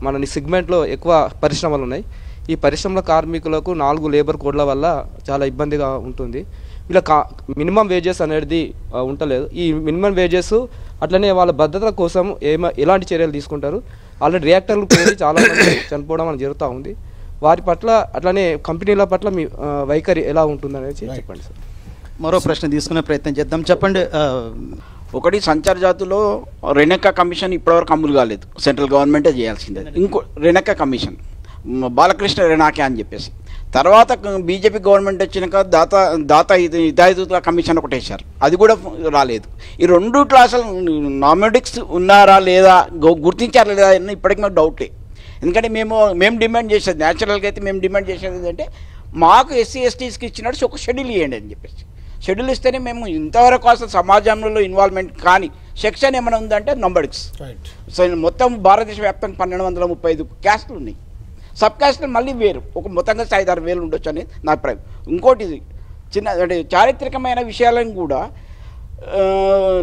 మన సెగ్మెంట్లో ఎక్కువ పరిశ్రమలు ఉన్నాయి. ఈ పరిశ్రమల కార్మికులకు 4 లేబర్ కోడ్ల వల్ల చాలా ఇబ్బందిగా ఉంటుంది. వీళ్ళ మినిమం వేజెస్ అనేది ఉండలేదు. ఈ మినిమం వేజెస్ అట్లనే వాళ్ళ భద్రత కోసం ఎలాంటి చర్యలు తీసుకుంటారు? ఆల్రెడీ రియాక్టర్లు పోయి చాలామంది చనిపోవడం అని జరుగుతూ ఉంది. వారి పట్ల అట్లనే కంపెనీల పట్ల మీ వైఖరి ఎలా ఉంటుంది అనేది చెప్పండి సార్. మరో ప్రశ్న తీసుకునే ప్రయత్నం చేద్దాం. చెప్పండి. ఒకటి సంచార జాతులో రెనెక్కా కమిషన్ ఇప్పటివరకు అమలు కాలేదు, సెంట్రల్ గవర్నమెంటే చేయాల్సిందే. ఇంకో రెనెక్కా కమిషన్ బాలకృష్ణ రెనాకే అని చెప్పేసి, తర్వాత బీజేపీ గవర్నమెంట్ వచ్చినాక దాత హితాయుతుల కమిషన్ ఒకటి వేశారు, అది కూడా రాలేదు. ఈ 2 క్లాసులు నామినటిక్స్ ఉన్నారా లేదా, గుర్తించారా లేదా అని ఇప్పటికీ మాకు డౌటే. ఎందుకంటే మేము డిమాండ్ చేసేది, న్యాచురల్గా అయితే మేము డిమాండ్ చేసేది ఏంటంటే మాకు ఎస్సీ ఎస్టీస్కి ఇచ్చినట్టు ఒక షెడ్యూల్ ఇవ్వండి అని చెప్పేసి. షెడ్యూల్ ఇస్తేనే మేము ఇంతవరకు అసలు సమాజంలో ఇన్వాల్వ్మెంట్ కానీ సెక్షన్ ఏమైనా ఉందంటే నంబర్స్. సో మొత్తం భారతదేశ వ్యాప్తంగా 1235 క్యాస్టులు ఉన్నాయి. సబ్ క్యాస్టులు మళ్ళీ వేరు, ఒక మొత్తంగా 5-6 ఉండొచ్చు అనేది నా అభిప్రాయం. ఇంకోటి చిన్న అంటే చారిత్రకమైన విషయాలను కూడా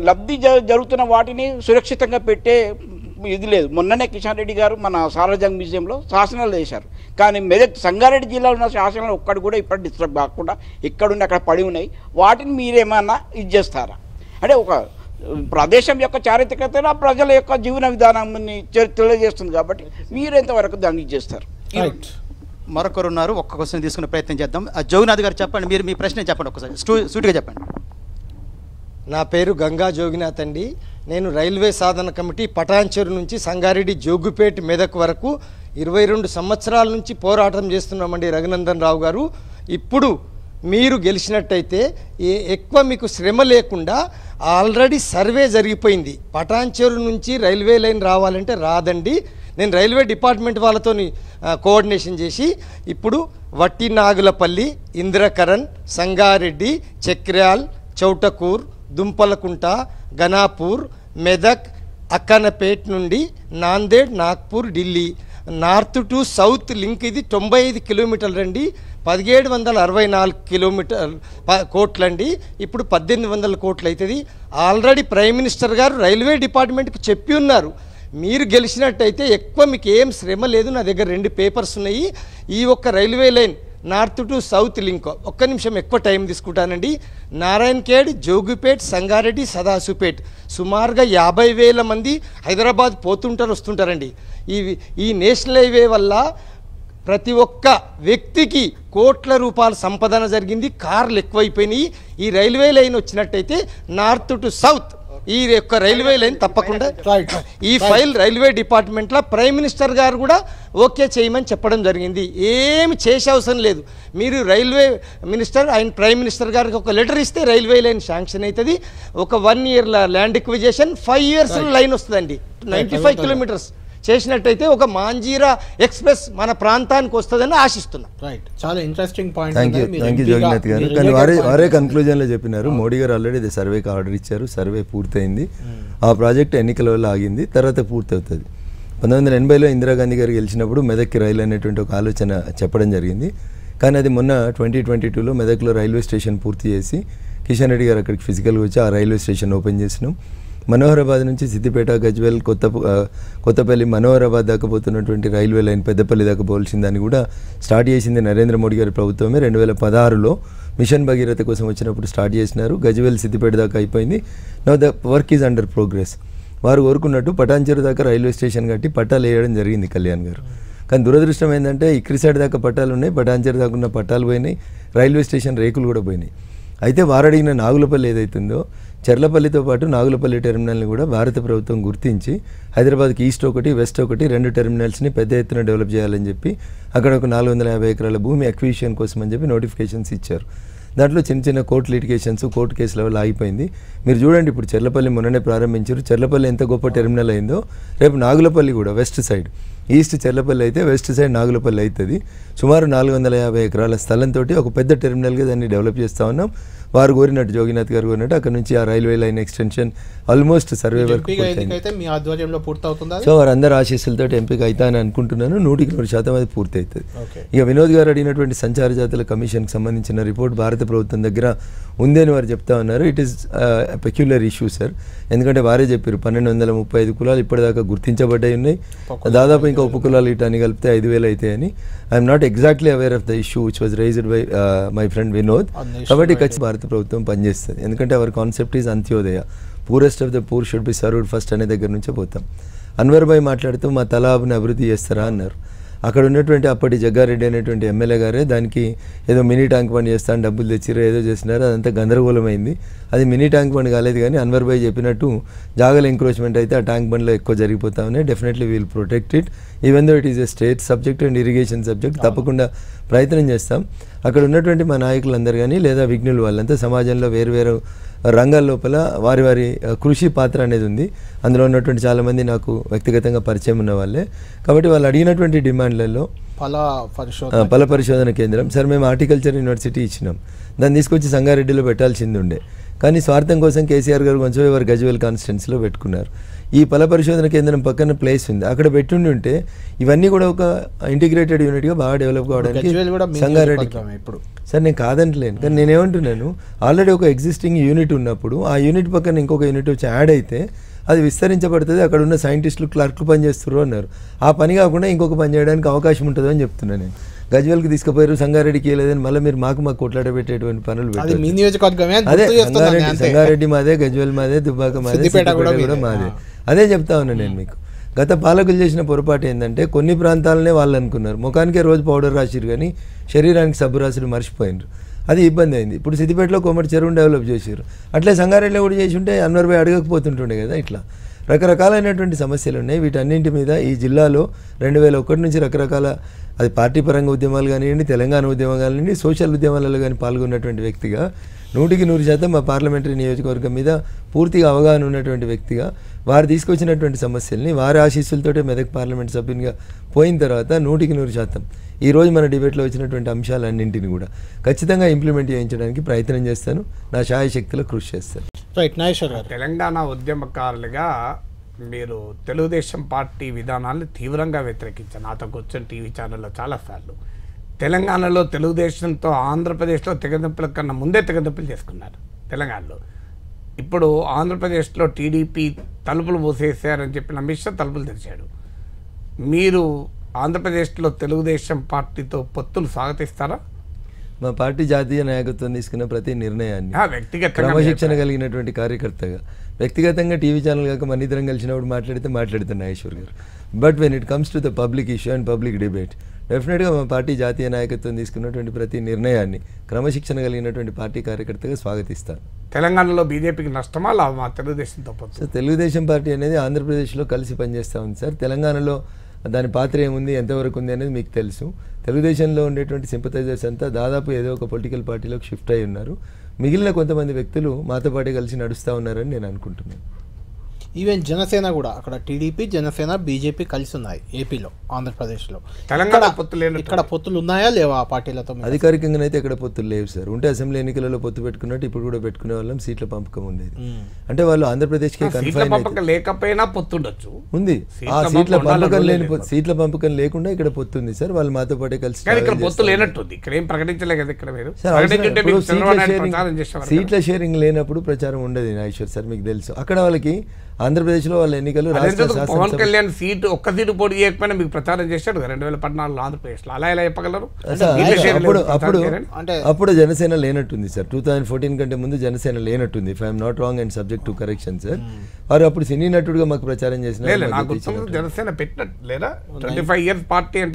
లబ్ధి జరుగుతున్న వాటిని సురక్షితంగా పెట్టే ఇది లేదు. మొన్ననే కిషన్ రెడ్డి గారు మన సాలార్జంగ్ మ్యూజియంలో శాసనాలు చేశారు, కానీ మెదక్ సంగారెడ్డి జిల్లాలో ఉన్న శాసనాలు ఒక్కటి కూడా ఇప్పటి డిస్టర్బ్ కాకుండా ఎక్కడుండి అక్కడ పడి ఉన్నాయి. వాటిని మీరేమన్నా ఇది చేస్తారా? అంటే ఒక ప్రదేశం యొక్క చారిత్రకత ఆ ప్రజల యొక్క జీవన విధానాన్ని తెలియజేస్తుంది కాబట్టి మీరు ఎంతవరకు దాన్ని చేస్తారు? మరొకరు ఉన్నారు, ఒక్క క్వశ్చన్ తీసుకునే ప్రయత్నం చేద్దాం. జోగినాథ్ గారు చెప్పండి, మీరు మీ ప్రశ్న చెప్పండి, ఒక్కసారి సూటిగా చెప్పండి. నా పేరు గంగా జోగినాథ్ అండి. నేను రైల్వే సాధన కమిటీ పటాన్చెరు నుంచి సంగారెడ్డి జోగుపేట్ మెదక్ వరకు 22 సంవత్సరాల నుంచి పోరాటం చేస్తున్నామండి రఘునందన్ రావు గారు. ఇప్పుడు మీరు గెలిచినట్టయితే ఎక్కువ మీకు శ్రమ లేకుండా ఆల్రెడీ సర్వే జరిగిపోయింది. పటాన్చెరు నుంచి రైల్వే లైన్ రావాలంటే రాదండి. నేను రైల్వే డిపార్ట్మెంట్ వాళ్ళతో కోఆర్డినేషన్ చేసి ఇప్పుడు వట్టి నాగులపల్లి, ఇంద్రకరణ్, సంగారెడ్డి, చక్రాల్, చౌటకూర్, దుంపలకుంట, గనాపూర్, మెదక్, అక్కనపేట్ నుండి Nanded, Nagpur, Delhi north to south link ఇది 95 కిలోమీటర్లు అండి. 1744 కోట్లండి. ఇప్పుడు 1800 కోట్లు అవుతుంది. ఆల్రెడీ ప్రైమ్ మినిస్టర్ గారు రైల్వే డిపార్ట్మెంట్కి చెప్పి ఉన్నారు, మీరు గెలిచినట్టయితే ఎక్కువ మీకు ఏం శ్రమ లేదు, నా దగ్గర 2 పేపర్స్ ఉన్నాయి. ఈ ఒక్క railway line north to south link, ఒక్క నిమిషం ఎక్కువ టైం తీసుకుంటానండి. నారాయణఖేడ్, జోగుపేట్, సంగారెడ్డి, సదాసుపేట్ సుమారుగా 50,000 మంది హైదరాబాద్ పోతుంటారు వస్తుంటారండి. ఈ నేషనల్ హైవే వల్ల ప్రతి ఒక్క వ్యక్తికి కోట్ల రూపాయల సంపాదన జరిగింది, కార్లు ఎక్కువైపోయినాయి. ఈ రైల్వే లైన్ వచ్చినట్టయితే నార్త్ టు సౌత్ ఈ యొక్క రైల్వే లైన్ తప్పకుండా ఈ ఫైల్ రైల్వే డిపార్ట్మెంట్లో ప్రైమ్ మినిస్టర్ గారు కూడా ఓకే చేయమని చెప్పడం జరిగింది. ఏమి చేసే అవసరం లేదు. మీరు రైల్వే మినిస్టర్ ఆయన ప్రైమ్ మినిస్టర్ గారికి ఒక లెటర్ ఇస్తే రైల్వే లైన్ శాంక్షన్ అవుతుంది. ఒక 1 year land acquisition, 5 years line వస్తుందండి. 95 కిలోమీటర్స్ చేసినట్టయితే ఒక మాంజీరా ఎక్స్ప్రెస్ మన ప్రాంతానికి వస్తుందని ఆశిస్తున్నాం. రైట్, చాలా interesting point. Thank you Jagannath garu. కానీ వారే కన్క్లూజన్లో చెప్పినారు. మోడీ గారు ఆల్రెడీ సర్వేకి ఆర్డర్ ఇచ్చారు, సర్వే పూర్తయింది. ఆ ప్రాజెక్ట్ ఎన్నికల వల్ల ఆగింది, తర్వాత పూర్తవుతుంది. 1980లో ఇందిరాగాంధీ గారు గెలిచినప్పుడు మెదక్కి రైలు అనేటువంటి ఒక ఆలోచన చెప్పడం జరిగింది. కానీ అది మొన్న 2022లో మెదక్లో రైల్వే స్టేషన్ పూర్తి చేసి కిషన్ రెడ్డి గారు అక్కడికి ఫిజికల్గా వచ్చి ఆ రైల్వే స్టేషన్ ఓపెన్ చేసినాం. మనోహరాబాద్ నుంచి సిద్దిపేట, గజ్వేల్, కొత్తపల్లి, మనోహరాబాద్ దాకా పోతున్నటువంటి రైల్వే లైన్ పెద్దపల్లి దాకా పోల్సిందని కూడా స్టార్ట్ చేసింది నరేంద్ర మోడీ గారి ప్రభుత్వమే. 2016లో మిషన్ భగీరథ కోసం వచ్చినప్పుడు స్టార్ట్ చేసినారు. గజ్వేల్, సిద్దిపేట దాకా అయిపోయింది. Now the work is under progress. వారు కోరుకున్నట్టు పటాన్చెరు దాకా రైల్వే స్టేషన్ కట్టి పట్టాలు వేయడం జరిగింది కళ్యాణ్ గారు. కానీ దురదృష్టం ఏంటంటే ఇక్రిసైడ్ దాకా పట్టాలు ఉన్నాయి, పటాన్చెరు దాకా ఉన్న పట్టాలు పోయినాయి, రైల్వే స్టేషన్ రేకులు కూడా పోయినాయి. అయితే వారు అడిగిన నాగులపల్లి ఏదైతుందో చెర్లపల్లితో పాటు నాగులపల్లి టెర్మినల్ని కూడా భారత ప్రభుత్వం గుర్తించి హైదరాబాద్కి ఈస్ట్ ఒకటి, వెస్ట్ ఒకటి 2 టెర్మినల్స్ని పెద్ద ఎత్తున డెవలప్ చేయాలని చెప్పి అక్కడ ఒక 450 ఎకరాల భూమి అక్విజిషన్ కోసం అని చెప్పి నోటిఫికేషన్స్ ఇచ్చారు. దాంట్లో చిన్న చిన్న కోర్టు లిటిగేషన్స్, కోర్టు కేసుల వల్ల ఆగిపోయింది. మీరు చూడండి, ఇప్పుడు చెర్లపల్లి మొన్ననే ప్రారంభించారు. చెర్లపల్లి ఎంత గొప్ప టెర్మినల్ అయిందో రేపు నాగులపల్లి కూడా వెస్ట్ సైడ్, ఈస్ట్ చెర్లపల్లి అయితే వెస్ట్ సైడ్ నాగులపల్లి అవుతుంది. సుమారు 450 ఎకరాల స్థలంతో ఒక పెద్ద టెర్మినల్గా దాన్ని డెవలప్ చేస్తూ ఉన్నాం. వారు కోరినట్టు జోగినాథ్ గారు కోరినట్టు అక్కడ నుంచి ఆ railway line extension almost survey వరకు సో వారందరూ ఆశీస్సులతో ఎంపిక అవుతా అని అనుకుంటున్నాను. 100% అది పూర్తి అవుతుంది. ఇక వినోద్ గారు అడిగినటువంటి సంచార జాతుల కమిషన్కి సంబంధించిన రిపోర్ట్ భారత ప్రభుత్వం దగ్గర ఉంది అని వారు చెప్తా ఉన్నారు. It is peculiar issue sir. ఎందుకంటే వారే చెప్పారు 1235 కులాలు ఇప్పటిదాకా గుర్తించబడ్డాయి ఉన్నాయి, దాదాపు ఇంకా ఉప కులాలు ఇటాన్ని కలిపితే 5000 అవుతాయని. I'm not exactly aware of the issue which was raised by my friend Vinod. కాబట్టి ఖచ్చితంగా భారత ప్రభుత్వం పనిచేస్తుంది. ఎందుకంటే our concept is Antyodaya, poorest of the poor should be served first అనే దగ్గర నుంచే పోతాం. అన్వర్ భాయ్ మాట్లాడుతూ మా తలాబ్ని అభివృద్ధి చేస్తారా అన్నారు. అక్కడ ఉన్నటువంటి అప్పటి జగ్గారెడ్డి అనేటువంటి ఎమ్మెల్యే గారే దానికి ఏదో మినీ ట్యాంక్ బండ్ చేస్తాను డబ్బులు తెచ్చిరో ఏదో చేసినారో అదంతా గందరగోళమైంది. అది మినీ ట్యాంక్ బండ్ కాలేదు, కానీ అన్వర్ భాయ్ చెప్పినట్టు జాగల ఎంక్రోచ్మెంట్ అయితే ఆ ట్యాంక్ బండ్లో ఎక్కువ జరిగిపోతా ఉన్నాయి. Definitely wheel protect it even though it is a state subject and irrigation subject. తప్పకుండా ప్రయత్నం చేస్తాం. అక్కడ ఉన్నటువంటి మా నాయకులందరూ కానీ లేదా విఘ్నులు వాళ్ళంతా సమాజంలో వేరు రంగాల లోపల వారి వారి కృషి పాత్ర అనేది ఉంది. అందులో ఉన్నటువంటి చాలామంది నాకు వ్యక్తిగతంగా పరిచయం ఉన్న వాళ్ళే. కాబట్టి వాళ్ళు అడిగినటువంటి డిమాండ్లలో ఫల పరిశోధన కేంద్రం సార్, మేము హార్టికల్చర్ యూనివర్సిటీ ఇచ్చినాం, దాన్ని తీసుకొచ్చి సంగారెడ్డిలో పెట్టాల్సింది ఉండే, కానీ స్వార్థం కోసం కేసీఆర్ గారు కొంచెం వారు గజ్వేల్ కాన్స్టిట్యున్సీలో పెట్టుకున్నారు. ఈ ఫల పరిశోధన కేంద్రం పక్కన ప్లేస్ ఉంది, అక్కడ పెట్టుండి ఉంటే ఇవన్నీ కూడా ఒక ఇంటిగ్రేటెడ్ యూనిట్గా బాగా డెవలప్ కావడానికి సంగారెడ్డికి ఇప్పుడు సార్ నేను కాదంటలేను. కానీ నేనేమంటున్నాను, ఆల్రెడీ ఒక ఎగ్జిస్టింగ్ యూనిట్ ఉన్నప్పుడు ఆ యూనిట్ పక్కన ఇంకొక యూనిట్ వచ్చి యాడ్ అయితే అది విస్తరించబడుతుంది. అక్కడ ఉన్న సైంటిస్టులు క్లర్క్లు పనిచేస్తున్నారు అన్నారు. ఆ పని కాకుండా ఇంకొక పని చేయడానికి అవకాశం ఉంటుందని చెప్తున్నాను నేను. గజ్వేల్కి తీసుకుపోయారు, సంగారెడ్డికి లేదని మళ్ళీ మీరు మాకు కొట్లాడబెట్టేటువంటి పనులు అదే సంగారెడ్డి మాదే, గజ్వేల్ మాదే, దుబ్బాక మాదే, సిద్దిపేట కూడా మాదే. అదే చెప్తా ఉన్నాను నేను మీకు. గత పాలకులు చేసిన పొరపాటు ఏంటంటే కొన్ని ప్రాంతాలనే వాళ్ళు అనుకున్నారు, ముఖానికే రోజు పౌడర్ రాసిరు కానీ శరీరానికి సబ్బు రాసులు మర్చిపోయినారు. అది ఇబ్బంది అయింది. ఇప్పుడు సిద్దిపేటలో కోమటి చెరువును డెవలప్ చేశారు, అట్లే సంగారెడ్డిలో కూడా చేసి ఉంటే అన్వర్ భాయ్ అడగకపోతుంటుండే కదా. ఇట్లా రకరకాలైనటువంటి సమస్యలు ఉన్నాయి. వీటన్నింటి మీద ఈ జిల్లాలో 2001 నుంచి రకరకాల అది పార్టీ పరంగా ఉద్యమాలు కానివ్వండి, తెలంగాణ ఉద్యమం కానివ్వండి, సోషల్ ఉద్యమాలలో కానీ పాల్గొన్నటువంటి వ్యక్తిగా 100% మా పార్లమెంటరీ నియోజకవర్గం మీద పూర్తిగా అవగాహన ఉన్నటువంటి వ్యక్తిగా వారు తీసుకొచ్చినటువంటి సమస్యల్ని వారి ఆశీస్సులతోటే మెదక్ పార్లమెంట్ సభ్యునిగా పోయిన తర్వాత 100% ఈరోజు మన డిబేట్లో వచ్చినటువంటి అంశాలన్నింటినీ కూడా ఖచ్చితంగా ఇంప్లిమెంట్ చేయించడానికి ప్రయత్నం చేస్తాను. నా శాయశక్తిలో కృషి చేస్తాను. తెలంగాణ ఉద్యమకారులుగా మీరు తెలుగుదేశం పార్టీ విధానాలను తీవ్రంగా వ్యతిరేకించారు. నాతో కూర్చొని టీవీ ఛానల్లో చాలాసార్లు తెలంగాణలో తెలుగుదేశంతో ఆంధ్రప్రదేశ్లో తెగదెంపుల కన్నా ముందే తెగదెంపులు చేసుకున్నారు తెలంగాణలో. ఇప్పుడు ఆంధ్రప్రదేశ్లో టీడీపీ తలుపులు మూసేశారని చెప్పిన అమిత్ షా తలుపులు తెరిచాడు. మీరు ఆంధ్రప్రదేశ్లో తెలుగుదేశం పార్టీతో పొత్తులు స్వాగతిస్తారా? మా పార్టీ జాతీయ నాయకత్వం తీసుకున్న ప్రతి నిర్ణయాన్ని క్రమశిక్షణ కలిగినటువంటి కార్యకర్తగా వ్యక్తిగతంగా టీవీ ఛానల్ కాక మన ఇద్దరం కలిసినప్పుడు మాట్లాడుతాను నాగేశ్వర్ గారు. But when it comes to the public issue and public debate డెఫినెట్గా మా పార్టీ జాతీయ నాయకత్వం తీసుకున్నటువంటి ప్రతి నిర్ణయాన్ని క్రమశిక్షణ కలిగినటువంటి పార్టీ కార్యకర్తగా స్వాగతిస్తాను. తెలంగాణలో బీజేపీకి నష్టమా లాభమా తెలుగుదేశంతో? సార్, తెలుగుదేశం పార్టీ అనేది ఆంధ్రప్రదేశ్లో కలిసి పనిచేస్తూ ఉంది సార్. తెలంగాణలో దాని పాత్ర ఏముంది, ఎంతవరకు ఉంది అనేది మీకు తెలుసు. తెలుగుదేశంలో ఉండేటువంటి సింపథైజర్స్ అంతా దాదాపు ఏదో ఒక పొలిటికల్ పార్టీలోకి షిఫ్ట్ అయి ఉన్నారు. మిగిలిన కొంతమంది వ్యక్తులు మాతో పాటు కలిసి నడుస్తూ ఉన్నారని నేను అనుకుంటున్నాను. ఈవెన్ జనసేన కూడా అక్కడ టీడీపీ, జనసేన, బీజేపీ కలిసి ఉన్నాయి ఏపీలో, ఆంధ్రప్రదేశ్లో. తెలంగాణ పొత్తులు ఇక్కడ పొత్తులు ఉన్నాయా లేవా ఆ పార్టీలతో? అధికారికంగా అయితే ఇక్కడ పొత్తులు లేవు సార్. ఉంటే అసెంబ్లీ ఎన్నికలలో పొత్తు పెట్టుకున్నట్టు ఇప్పుడు కూడా పెట్టుకునే వాళ్ళం. సీట్ల పంపకం ఉండేది. అంటే వాళ్ళు ఆంధ్రప్రదేశ్కి లేకపోయినా పొత్తుండొచ్చు ఉంది. ఆ సీట్ల పంపకం లేకుండా ఇక్కడ పొత్తుంది సార్. వాళ్ళు మాతో పాటే కలిసి పొత్తు లేనట్టుంది. ఇక్కడ ఏం ప్రకటించలే కదా. ఇక్కడ మీరు సీట్ల షేరింగ్ లేనప్పుడు ప్రచారం ఉండదు నాగేశ్వర్ సార్, మీకు తెలుసు. అక్కడ వాళ్ళకి ఆంధ్రప్రదేశ్లో వాళ్ళ ఎన్నికలు పవన్ కళ్యాణ్ ఒక్క సీటు పోటీ చేయకపోయినా మీకు ప్రచారం చేశాడు 2014 ఆంధ్రప్రదేశ్లో. అలా ఎలా చెప్పగలరు? అప్పుడు జనసేన లేనట్టుంది సార్. 2014 కంటే ముందు జనసేన లేనట్టుంది, if I'm not wrong and subject to correction sir. వారు అప్పుడు సినీ నటుడుగా మాకు ప్రచారం చేసిన జనసేన పెట్టినట్టు లేదా 25 years పార్టీ అని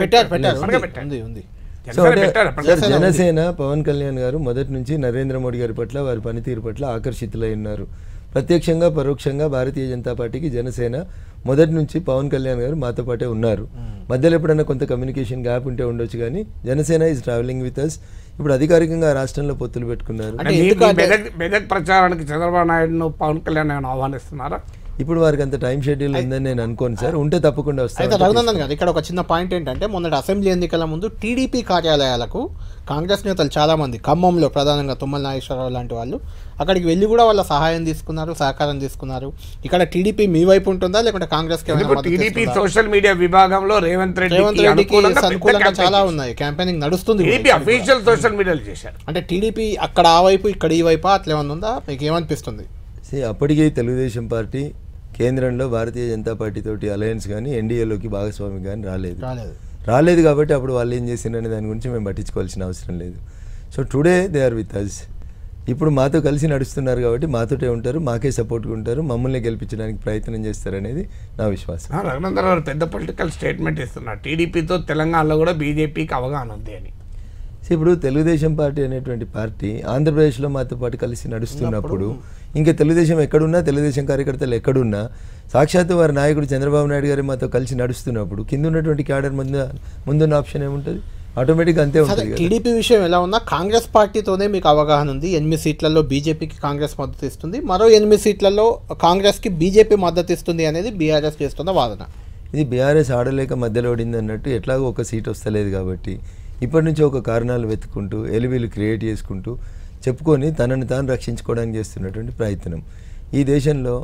జనసేన పవన్ కళ్యాణ్ గారు మొదటి నుంచి నరేంద్ర మోడీ గారి పట్ల, వారి పనితీరు పట్ల ఆకర్షితులై ఉన్నారు. ప్రత్యక్షంగా పరోక్షంగా భారతీయ జనతా పార్టీకి జనసేన మొదటి నుంచి పవన్ కళ్యాణ్ గారు మాతో పాటే ఉన్నారు. మధ్యలో ఎప్పుడైనా కొంత కమ్యూనికేషన్ గ్యాప్ ఉంటే ఉండొచ్చు, కానీ Janasena is travelling with us. ఇప్పుడు అధికారికంగా రాష్ట్రంలో పొత్తులు పెట్టుకున్నారు. మెదక్ ప్రచారానికి చంద్రబాబు నాయుడును పవన్ కళ్యాణ్ ఆహ్వానిస్తున్నారా? ఇప్పుడు వారికి అంత టైం షెడ్యూల్ ఉందని నేను అనుకోను సార్, ఉంటే తప్పకుండా అయితే వస్తాను. రఘునందన్ గారు ఇక్కడ ఒక చిన్న పాయింట్ ఏంటంటే మొన్నటి అసెంబ్లీ ఎన్నికల ముందు టీడీపీ కార్యాలయాలకు కాంగ్రెస్ నేతలు చాలామంది ఖమ్మంలో ప్రధానంగా తుమ్మల నాగేశ్వరరావు లాంటి వాళ్ళు అక్కడికి వెళ్ళి కూడా వాళ్ళ సహాయం తీసుకున్నారు, సహకారం తీసుకున్నారు. ఇక్కడ టీడీపీ మీ వైపు ఉంటుందా లేకుంటే కాంగ్రెస్ టీడీపీ సోషల్ మీడియా విభాగంలో రేవంత్ రెడ్డికి అనుకూలంగా చాలా ఉన్నాయి, క్యాంపెయినింగ్ నడుస్తుంది, అఫీషియల్ సోషల్ మీడియాలో చేశారు. అంటే టీడీపీ అక్కడ ఆ వైపు ఇక్కడ ఈ వైపు అట్లా ఏమన్నా ఉందా, మీకు ఏమనిపిస్తుంది? అప్పటికే తెలుగుదేశం పార్టీ కేంద్రంలో భారతీయ జనతా పార్టీ తోటి అలయన్స్ కానీ ఎన్డీఏలోకి భాగస్వామి కానీ రాలేదు కాబట్టి అప్పుడు వాళ్ళు ఏం చేసిండ్రనే దాని గురించి మేము పట్టించుకోవాల్సిన అవసరం లేదు. So today they are with us. ఇప్పుడు మాతో కలిసి నడుస్తున్నారు కాబట్టి మాతోటే ఉంటారు, మాకే సపోర్ట్గా ఉంటారు, మమ్మల్ని గెలిపించడానికి ప్రయత్నం చేస్తారనేది నా విశ్వాసం. రఘునందన్ గారు పెద్ద పొలిటికల్ స్టేట్మెంట్ ఇస్తున్నారు, టీడీపీతో తెలంగాణలో కూడా బీజేపీకి అవగాహన ఉంది అని. ఇప్పుడు తెలుగుదేశం పార్టీ అనేటువంటి పార్టీ ఆంధ్రప్రదేశ్లో మాతో పాటు కలిసి నడుస్తున్నప్పుడు ఇంకా తెలుగుదేశం ఎక్కడున్నా, తెలుగుదేశం కార్యకర్తలు ఎక్కడున్నా, సాక్షాత్తు వారి నాయకుడు చంద్రబాబు నాయుడు గారి మాతో కలిసి నడుస్తున్నప్పుడు కింద ఉన్నటువంటి క్యాడర్ ముందున్న ఆప్షన్ ఏముంటుంది? ఆటోమేటిక్గా అంతే ఉంటుంది. టీడీపీ విషయం ఎలా ఉన్నా కాంగ్రెస్ పార్టీతోనే మీకు అవగాహన ఉంది. 8 సీట్లలో బీజేపీకి కాంగ్రెస్ మద్దతు ఇస్తుంది, మరో 8 సీట్లలో కాంగ్రెస్కి బీజేపీ మద్దతు ఇస్తుంది అనేది బీఆర్ఎస్ చేస్తున్న వాదన. ఇది బీఆర్ఎస్ ఆడలేక మధ్యలో ఓడింది అన్నట్టు, ఎట్లాగో ఒక సీట్ వస్తలేదు కాబట్టి ఇప్పటి నుంచి ఒక కారణాలు వెతుక్కుంటూ ఎలివిలు క్రియేట్ చేసుకుంటూ చెప్పుకొని తనను తాను రక్షించుకోవడానికి చేస్తున్నటువంటి ప్రయత్నం. ఈ దేశంలో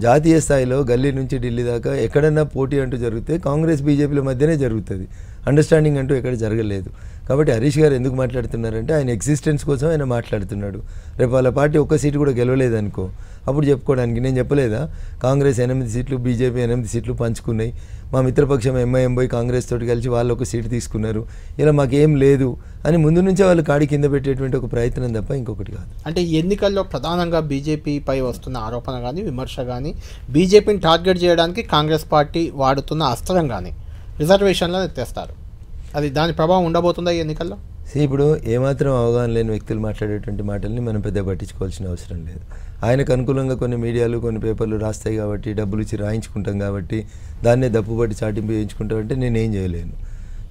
జాతీయ స్థాయిలో గల్లీ నుంచి ఢిల్లీ దాకా ఎక్కడన్నా పోటీ అంటూ జరిగితే కాంగ్రెస్ బీజేపీల మధ్యనే జరుగుతుంది, అండర్స్టాండింగ్ అంటూ ఎక్కడ జరగలేదు. కాబట్టి హరీష్ గారు ఎందుకు మాట్లాడుతున్నారంటే ఆయన ఎగ్జిస్టెన్స్ కోసం ఆయన మాట్లాడుతున్నాడు. రేపు వాళ్ళ పార్టీ ఒక్క సీటు కూడా గెలవలేదనుకో అప్పుడు చెప్పుకోవడానికి నేను చెప్పలేదా కాంగ్రెస్ 8 సీట్లు బీజేపీ 8 సీట్లు పంచుకున్నాయి, మా మిత్రపక్షం ఎంఐఎం పోయి కాంగ్రెస్ తోటి కలిసి వాళ్ళు ఒక సీటు తీసుకున్నారు, ఇలా మాకేం లేదు అని ముందు నుంచే వాళ్ళు కాడి కింద పెట్టేటువంటి ఒక ప్రయత్నం తప్ప ఇంకొకటి కాదు. అంటే ఈ ఎన్నికల్లో ప్రధానంగా బీజేపీపై వస్తున్న ఆరోపణ కానీ విమర్శ కానీ బీజేపీని టార్గెట్ చేయడానికి కాంగ్రెస్ పార్టీ వాడుతున్న అస్త్రం కానీ రిజర్వేషన్లను ఎత్తేస్తారు, అది దాని ప్రభావం ఉండబోతుందా ఈ ఎన్నికల్లో? ఇప్పుడు ఏమాత్రం అవగాహన లేని వ్యక్తులు మాట్లాడేటువంటి మాటల్ని మనం పెద్ద పట్టించుకోవాల్సిన అవసరం లేదు. ఆయనకు అనుకూలంగా కొన్ని మీడియాలు కొన్ని పేపర్లు రాస్తాయి కాబట్టి డబ్బులు ఇచ్చి రాయించుకుంటాం కాబట్టి దాన్నే దప్పుబట్టి చాటింపు చేయించుకుంటామంటే నేనేం చేయలేను.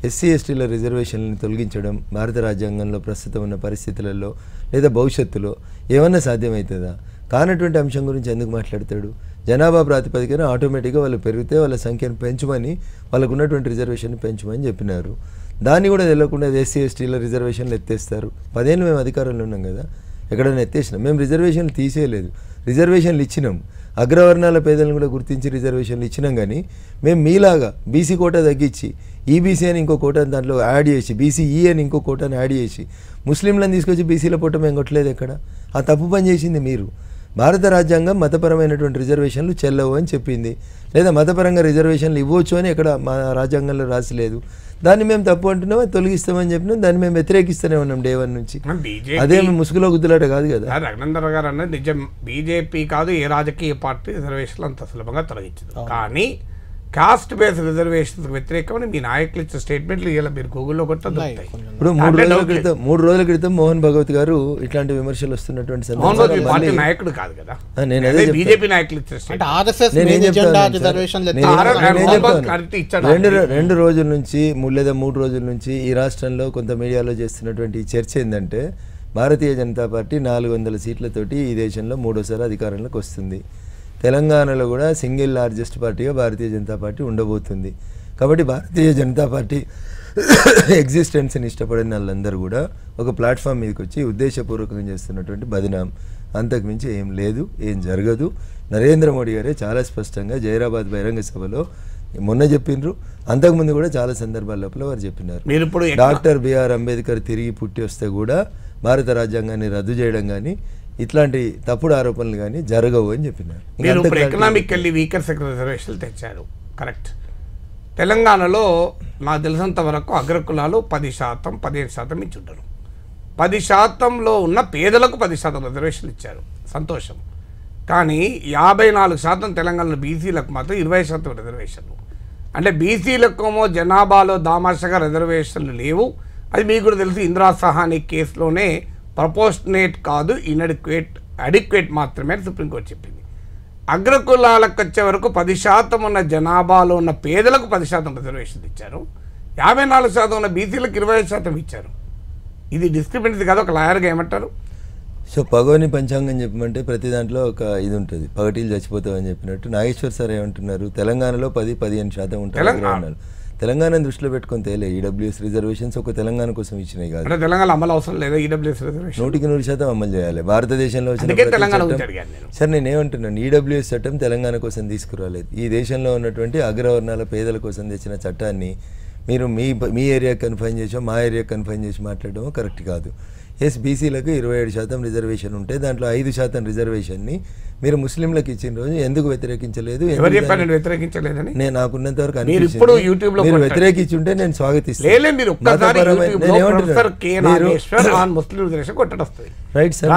ఎస్సీ ఎస్టీల రిజర్వేషన్లను తొలగించడం భారత రాజ్యాంగంలో ప్రస్తుతం ఉన్న పరిస్థితులలో లేదా భవిష్యత్తులో ఏమన్నా సాధ్యమవుతుందా? కానటువంటి అంశం గురించి ఎందుకు మాట్లాడతాడు? జనాభా ప్రాతిపదికన ఆటోమేటిక్గా వాళ్ళు పెరిగితే వాళ్ళ సంఖ్యను పెంచమని, వాళ్ళకు ఉన్నటువంటి రిజర్వేషన్ పెంచమని చెప్పినారు. దాన్ని కూడా తెలియకుండా ఎస్సీ ఎస్టీల రిజర్వేషన్లు ఎత్తేస్తారు. 10 ఏళ్ళు మేము అధికారంలో ఉన్నాం కదా, ఎక్కడైనా ఎత్తేసినాం? మేము రిజర్వేషన్లు తీసేయలేదు, రిజర్వేషన్లు ఇచ్చినాం. అగ్రవర్ణాల పేదలను కూడా గుర్తించి రిజర్వేషన్లు ఇచ్చినాం. కానీ మేము మీలాగా బీసీ కోటా తగ్గించి ఈబీసీ అని ఇంకో కోటాను దాంట్లో యాడ్ చేసి బీసీఈ అని ఇంకో కోటాను యాడ్ చేసి ముస్లింలను తీసుకొచ్చి బీసీల పూట మేము కొట్టలేదు ఎక్కడ. ఆ తప్పు పని చేసింది మీరు. భారత రాజ్యాంగం మతపరమైనటువంటి రిజర్వేషన్లు చెల్లవు అని చెప్పింది, లేదా మతపరంగా రిజర్వేషన్లు ఇవ్వచ్చు అని ఎక్కడ మా రాజ్యాంగంలో రాసిలేదు. దాన్ని మేము తప్పు అంటున్నాం, తొలగిస్తామని చెప్పినాం, దాన్ని మేము వ్యతిరేకిస్తూనే ఉన్నాం డే 1 నుంచి. అదే ముసుగులో గుద్దులాట కాదు కదా. రఘునందన్ గారు అన్నది నిజం, బీజేపీ కాదు ఏ రాజకీయ పార్టీ రిజర్వేషన్లు అంత సులభంగా తొలగించదు. కానీ కాస్ట్ బేస్డ్ రిజర్వేషన్ వ్యతిరేకమని మీ నాయకులు ఇచ్చే స్టేట్మెంట్లు ఇలా మీరు గూగుల్లో కొట్టదు. ఇప్పుడు 3 రోజుల క్రితం మోహన్ భగవత్ గారు ఇట్లాంటి విమర్శలు వస్తున్నటువంటి నాయకుడు కాదు కదా, బీజేపీ నాయకులు రెండు రోజుల నుంచి లేదా 3 రోజుల నుంచి ఈ రాష్ట్రంలో కొంత మీడియాలో చేస్తున్నటువంటి చర్చ ఏంటంటే భారతీయ జనతా పార్టీ 400 సీట్లతోటి ఈ దేశంలో 3వసారి అధికారంలోకి వస్తుంది. తెలంగాణలో కూడా సింగిల్ లార్జెస్ట్ పార్టీగా భారతీయ జనతా పార్టీ ఉండబోతుంది. కాబట్టి భారతీయ జనతా పార్టీ ఎగ్జిస్టెన్స్ని ఇష్టపడిన వాళ్ళందరూ కూడా ఒక ప్లాట్ఫామ్ మీదకి వచ్చి ఉద్దేశపూర్వకంగా చేస్తున్నటువంటి బదనాం, అంతకుమించి ఏం లేదు, ఏం జరగదు. నరేంద్ర మోడీ గారే చాలా స్పష్టంగా జైరాబాద్ బహిరంగ సభలో మొన్న చెప్పిండ్రు, అంతకుముందు కూడా చాలా సందర్భాల లోపల వారు చెప్పినారు. డాక్టర్ బిఆర్ అంబేద్కర్ తిరిగి పుట్టి వస్తే కూడా భారత రాజ్యాంగాన్ని రద్దు చేయడం కానీ ఇట్లాంటి తప్పుడు ఆరోపణలు కానీ జరగవు అని చెప్పినారు. మీరు ఇప్పుడు ఎకనామికల్లీ వీకర్ సెక్టర్ రిజర్వేషన్లు తెచ్చారు, కరెక్ట్. తెలంగాణలో నాకు తెలిసినంత వరకు అగ్రకులాలు 10%, 15% ఇచ్చి ఉంటారు. 10%లో ఉన్న పేదలకు 10% రిజర్వేషన్లు ఇచ్చారు, సంతోషం. కానీ 54% తెలంగాణలో బీసీలకు మాత్రం 20% రిజర్వేషన్లు. అంటే బీసీలకేమో జనాభాలో దామాషగా రిజర్వేషన్లు లేవు. అది మీకు కూడా తెలిసి ఇందిరా సహాని కేసులోనే ప్రపోర్షనేట్ కాదు, అడిక్వేట్ మాత్రమే సుప్రీంకోర్టు చెప్పింది. అగ్రకులాలకు వచ్చే వరకు 10% ఉన్న జనాభాలో ఉన్న పేదలకు 10% రిజర్వేషన్ ఇచ్చారు, 54% ఉన్న బీసీలకు 20% ఇచ్చారు. ఇది డిస్క్రిపెన్సీ కాదు. ఒక లాయర్గా ఏమంటారు? సో పగోని పంచాంగం చెప్పమంటే ప్రతి దాంట్లో ఒక ఇది ఉంటుంది, పగటీలు చచ్చిపోతామని చెప్పినట్టు. నాగేశ్వర్ సార్ ఏమంటున్నారు, తెలంగాణలో 10-15% ఉంటారు అన్నారు. తెలంగాణ దృష్టిలో పెట్టుకొని తేలే ఈడబ్ల్యూఎస్ రిజర్వేషన్స్ ఒక తెలంగాణ కోసం ఇచ్చినాయి కాదు. తెలంగాణ అమలు అవసరం లేదా ఈడబ్ల్యూఎస్ రిజర్వేషన్? 100% అమలు చేయాలి. భారతదేశంలో వచ్చిన సార్ నేనేమంటున్నాను, ఈడబ్ల్యూఎస్ చట్టం తెలంగాణ కోసం తీసుకురాలేదు. ఈ దేశంలో ఉన్నటువంటి అగ్రవర్ణాల పేదల కోసం తెచ్చిన చట్టాన్ని మీరు మీ ఏరియా కన్ఫైన్ చేసో మా ఏరియా కన్ఫైన్ చేసి మాట్లాడడం కరెక్ట్ కాదు. ఎస్, బీసీలకు 27% రిజర్వేషన్ ఉంటే దాంట్లో 5% రిజర్వేషన్ని మీరు ముస్లింలకు ఇచ్చిన రోజు ఎందుకు వ్యతిరేకించలేదు? నేను నాకున్నంత వరకు మీరు వ్యతిరేకించుంటే నేను స్వాగతిస్తాను. రైట్ సార్,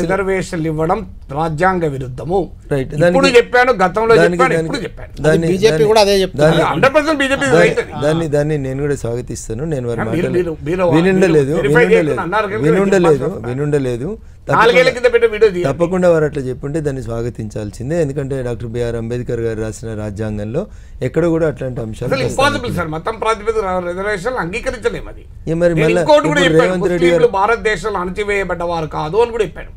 రిజర్వేషన్ ఇవ్వడం రాజ్యాంగ విరుద్ధము. చెప్పాను గతంలో, దాన్ని నేను కూడా స్వాగతిస్తాను. నేను వారి మాటలు వినుండలేదు. తప్పకుండా వారు అట్లా చెప్పుంటే దాన్ని స్వాగతించాల్సిందే. ఎందుకంటే డాక్టర్ బిఆర్ అంబేద్కర్ గారు రాసిన రాజ్యాంగంలో ఎక్కడ కూడా అట్లాంటి అంశాలు భారతదేశంలో అణచివేయబడ్డవారు కాదు అని కూడా చెప్పాడు.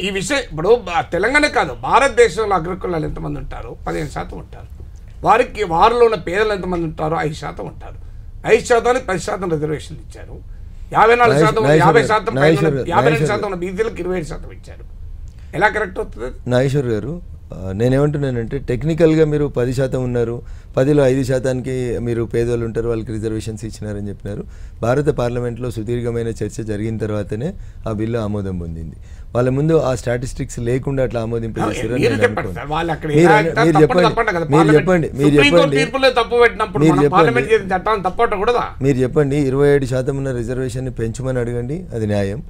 ఈ విషయం ఇప్పుడు తెలంగాణ కాదు, భారతదేశంలో అగ్రకులాలు ఎంతమంది ఉంటారు? 15% ఉంటారు. వారిలో ఉన్న పేదలు ఎంతమంది ఉంటారు? 5% ఉంటారు. 5% 10% రిజర్వేషన్లు ఇచ్చారు. 54% 52% ఉన్న బీసీలకు 27% ఇచ్చారు. ఎలా కరెక్ట్ అవుతుంది? నాగేశ్వర్ గారు, నేనేమంటున్నానంటే టెక్నికల్గా మీరు 10% ఉన్నారు, 10లో 5% మీరు పేదోళ్ళు ఉంటారు, వాళ్ళకి రిజర్వేషన్స్ ఇచ్చినారని చెప్పినారు. భారత పార్లమెంట్లో సుదీర్ఘమైన చర్చ జరిగిన తర్వాతనే ఆ బిల్లు ఆమోదం పొందింది. వాళ్ళ ముందు ఆ స్టాటిస్టిక్స్ లేకుండా అట్లా ఆమోదింపజేశారని నేను అనుకుంటున్నాను. మీరు చెప్పండి 27% ఉన్న రిజర్వేషన్ పెంచమని అడగండి, అది న్యాయం.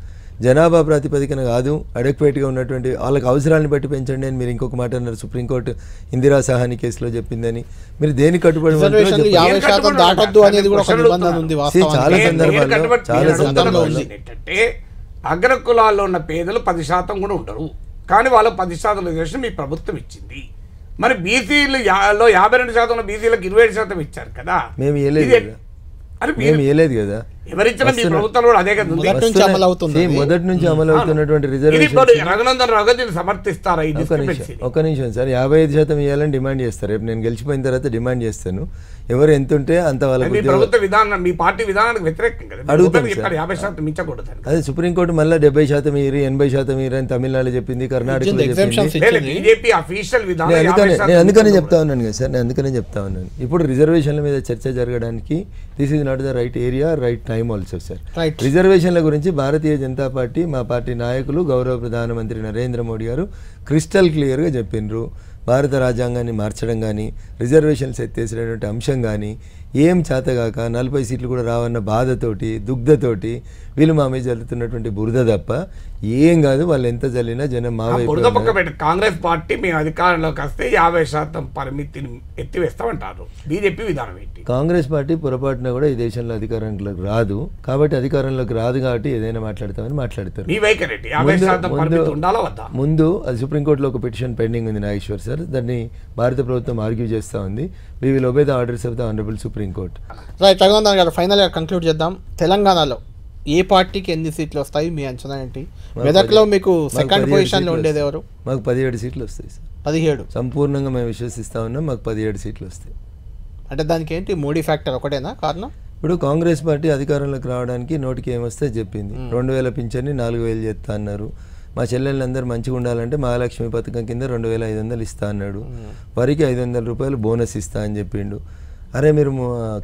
జనాభా ప్రాతిపదికన కాదు, అడెక్వేట్గా ఉన్నటువంటి వాళ్ళకి అవసరాలను బట్టి పెంచండి అని మీరు ఇంకొక మాట అన్నారు. సుప్రీంకోర్టు ఇందిరా సహాని కేసులో చెప్పిందని మీరు దేనికి కట్టుబడి చాలా సందర్భాల్లో అగ్రకులాల్లో ఉన్న పేదలు 10% కూడా ఉండరు, కానీ వాళ్ళ 10% రిజర్వేషన్ మీ ప్రభుత్వం ఇచ్చింది. మరి బీసీలు 52% ఉన్న బీసీలకు 27% ఇచ్చారు కదా. మేము ఇవ్వలేదు కదా. ఎవరిచ్చినా మీ ప్రభుత్వంలో అదే కదా, మొదటి నుంచి అమలు అవుతున్నటువంటి రిజర్వేషన్. రఘునందన్ రావు దీన్ని సమర్థిస్తారా? ఒక నిమిషం సార్, 55% ఇవ్వాలని డిమాండ్ చేస్తారు. రేపు నేను గెలిచిపోయిన తర్వాత డిమాండ్ చేస్తాను. ఎవరు ఎంత ఉంటే అంత వాళ్ళకి ప్రభుత్వ విధానం, మీ పార్టీ విధానానికి వ్యతిరేకం కదా. అడుగుతాను 50% మించకూడదు. అదే సుప్రీంకోర్టు మళ్ళీ 70% ఇయ్యరు, 80% ఇయ్యరు అని తమిళనాడు చెప్పింది, కర్ణాటకలో చెప్పింది. అందుకనే చెప్తా ఉన్నాను కదా సార్, నేను అందుకనే చెప్తా ఉన్నాను. ఇప్పుడు రిజర్వేషన్ల మీద చర్చ జరగడానికి this is not the right area, right time also sir. రిజర్వేషన్ల గురించి భారతీయ జనతా పార్టీ, మా పార్టీ నాయకులు, గౌరవ ప్రధానమంత్రి నరేంద్ర మోడీ గారు క్రిస్టల్ క్లియర్గా చెప్పిండ్రు. భారత రాజ్యాంగాన్ని మార్చడం కానీ, రిజర్వేషన్స్ ఎత్తేసినటువంటి అంశం కానీ ఏం చేతగాక 40 సీట్లు కూడా రావన్న బాధతోటి, దుగ్ధతోటి వీళ్ళు మా మీద జరుగుతున్నటువంటి బురద తప్ప ఏం కాదు. వాళ్ళు ఎంత జల్లినా జనం మా వైపు. కాంగ్రెస్ పార్టీ మేము అధికారంలోకి వస్తే 50% పరిమితిని ఎత్తివేస్తామంటారు. బీజేపీ విధానం ఏంటి? కాంగ్రెస్ పార్టీ పొరపాటున కూడా ఈ దేశంలో అధికారంలోకి రాదు, కాబట్టి అధికారంలోకి రాదు కాబట్టి ఏదైనా మాట్లాడతామని మాట్లాడతారు. ముందు అది సుప్రీంకోర్టులో ఒక పిటిషన్ పెండింగ్ ఉంది నాగేశ్వర్ సార్, దాన్ని భారత ప్రభుత్వం ఆర్గ్యూ చేస్తూ ఉంది. We will obey the orders of the honourable supreme court. Right, Raghunandan గారు ఫైనల్గా కంక్లూడ్ చేద్దాం. తెలంగాణలో ఏ పార్టీకి ఎన్ని సీట్లు వస్తాయి మీ అంచనా ఏంటి? మెదక్లో మీకు సెకండ్ పొజిషన్లో ఉండేది ఎవరు? మాకు 17 సీట్లు వస్తాయి సార్. 17 సంపూర్ణంగా మేము విశ్వసిస్తా ఉన్నాం. మాకు 17 సీట్లు వస్తాయి. అంటే దానికి ఏంటి మోడీ ఫ్యాక్టర్ ఒకటేనా కారణం? ఇప్పుడు కాంగ్రెస్ పార్టీ అధికారంలోకి రావడానికి నోటికి ఏమొస్తే చెప్పింది. 2000 పింఛన్ని 4000 చేస్తా అన్నారు. మా చెల్లెళ్ళందరూ మంచిగా ఉండాలంటే మహాలక్ష్మి పథకం కింద 2500 ఇస్తా అన్నాడు. వారికి 500 రూపాయలు బోనస్ ఇస్తా అని చెప్పిండు. అరే మీరు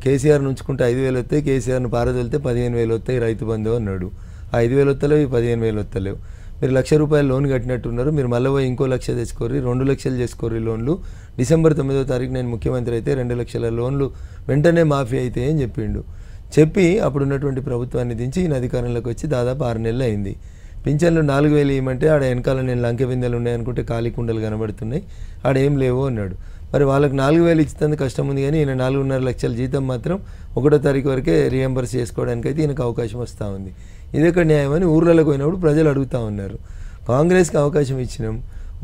కేసీఆర్ నుంచుకుంటే 5000 వస్తాయి, కేసీఆర్ను పారదొలితే 15,000 వస్తాయి రైతు బంధు అన్నాడు. ఆ 5,000 వస్తలేవు, 15,000 వస్తలేవు. మీరు 1,00,000 రూపాయలు లోన్ కట్టినట్టున్నారు. మీరు మళ్ళీ పోయి ఇంకో 1,00,000 తెచ్చుకోర్రి, 2 లక్షలు చేసుకోర్రి లోన్లు. డిసెంబర్ 9వ తారీఖు నేను ముఖ్యమంత్రి అయితే 2 లక్షల లోన్లు వెంటనే మాఫీ అయితే అని చెప్పిండు. చెప్పి అప్పుడున్నటువంటి ప్రభుత్వాన్ని దించి ఈయన అధికారంలోకి వచ్చి దాదాపు 6 నెలలు అయింది. పింఛన్లు 4,000 ఇవ్వమంటే ఆడ వెనకాల నేను లంకె బిందెలు ఉన్నాయనుకుంటే ఖాళీ కుండలు కనబడుతున్నాయి, ఆడ ఏం లేవు అన్నాడు. మరి వాళ్ళకి 4,000 ఇచ్చేందుకు కష్టం ఉంది, కానీ ఈయన 4.5 లక్షల జీతం మాత్రం 1వ తారీఖు వరకే రీఎంబర్స్ చేసుకోవడానికి అయితే ఈయనకు అవకాశం వస్తూ ఉంది. ఇదొక న్యాయం అని ఊర్లలోకి పోయినప్పుడు ప్రజలు అడుగుతూ ఉన్నారు. కాంగ్రెస్కి అవకాశం ఇచ్చినాం,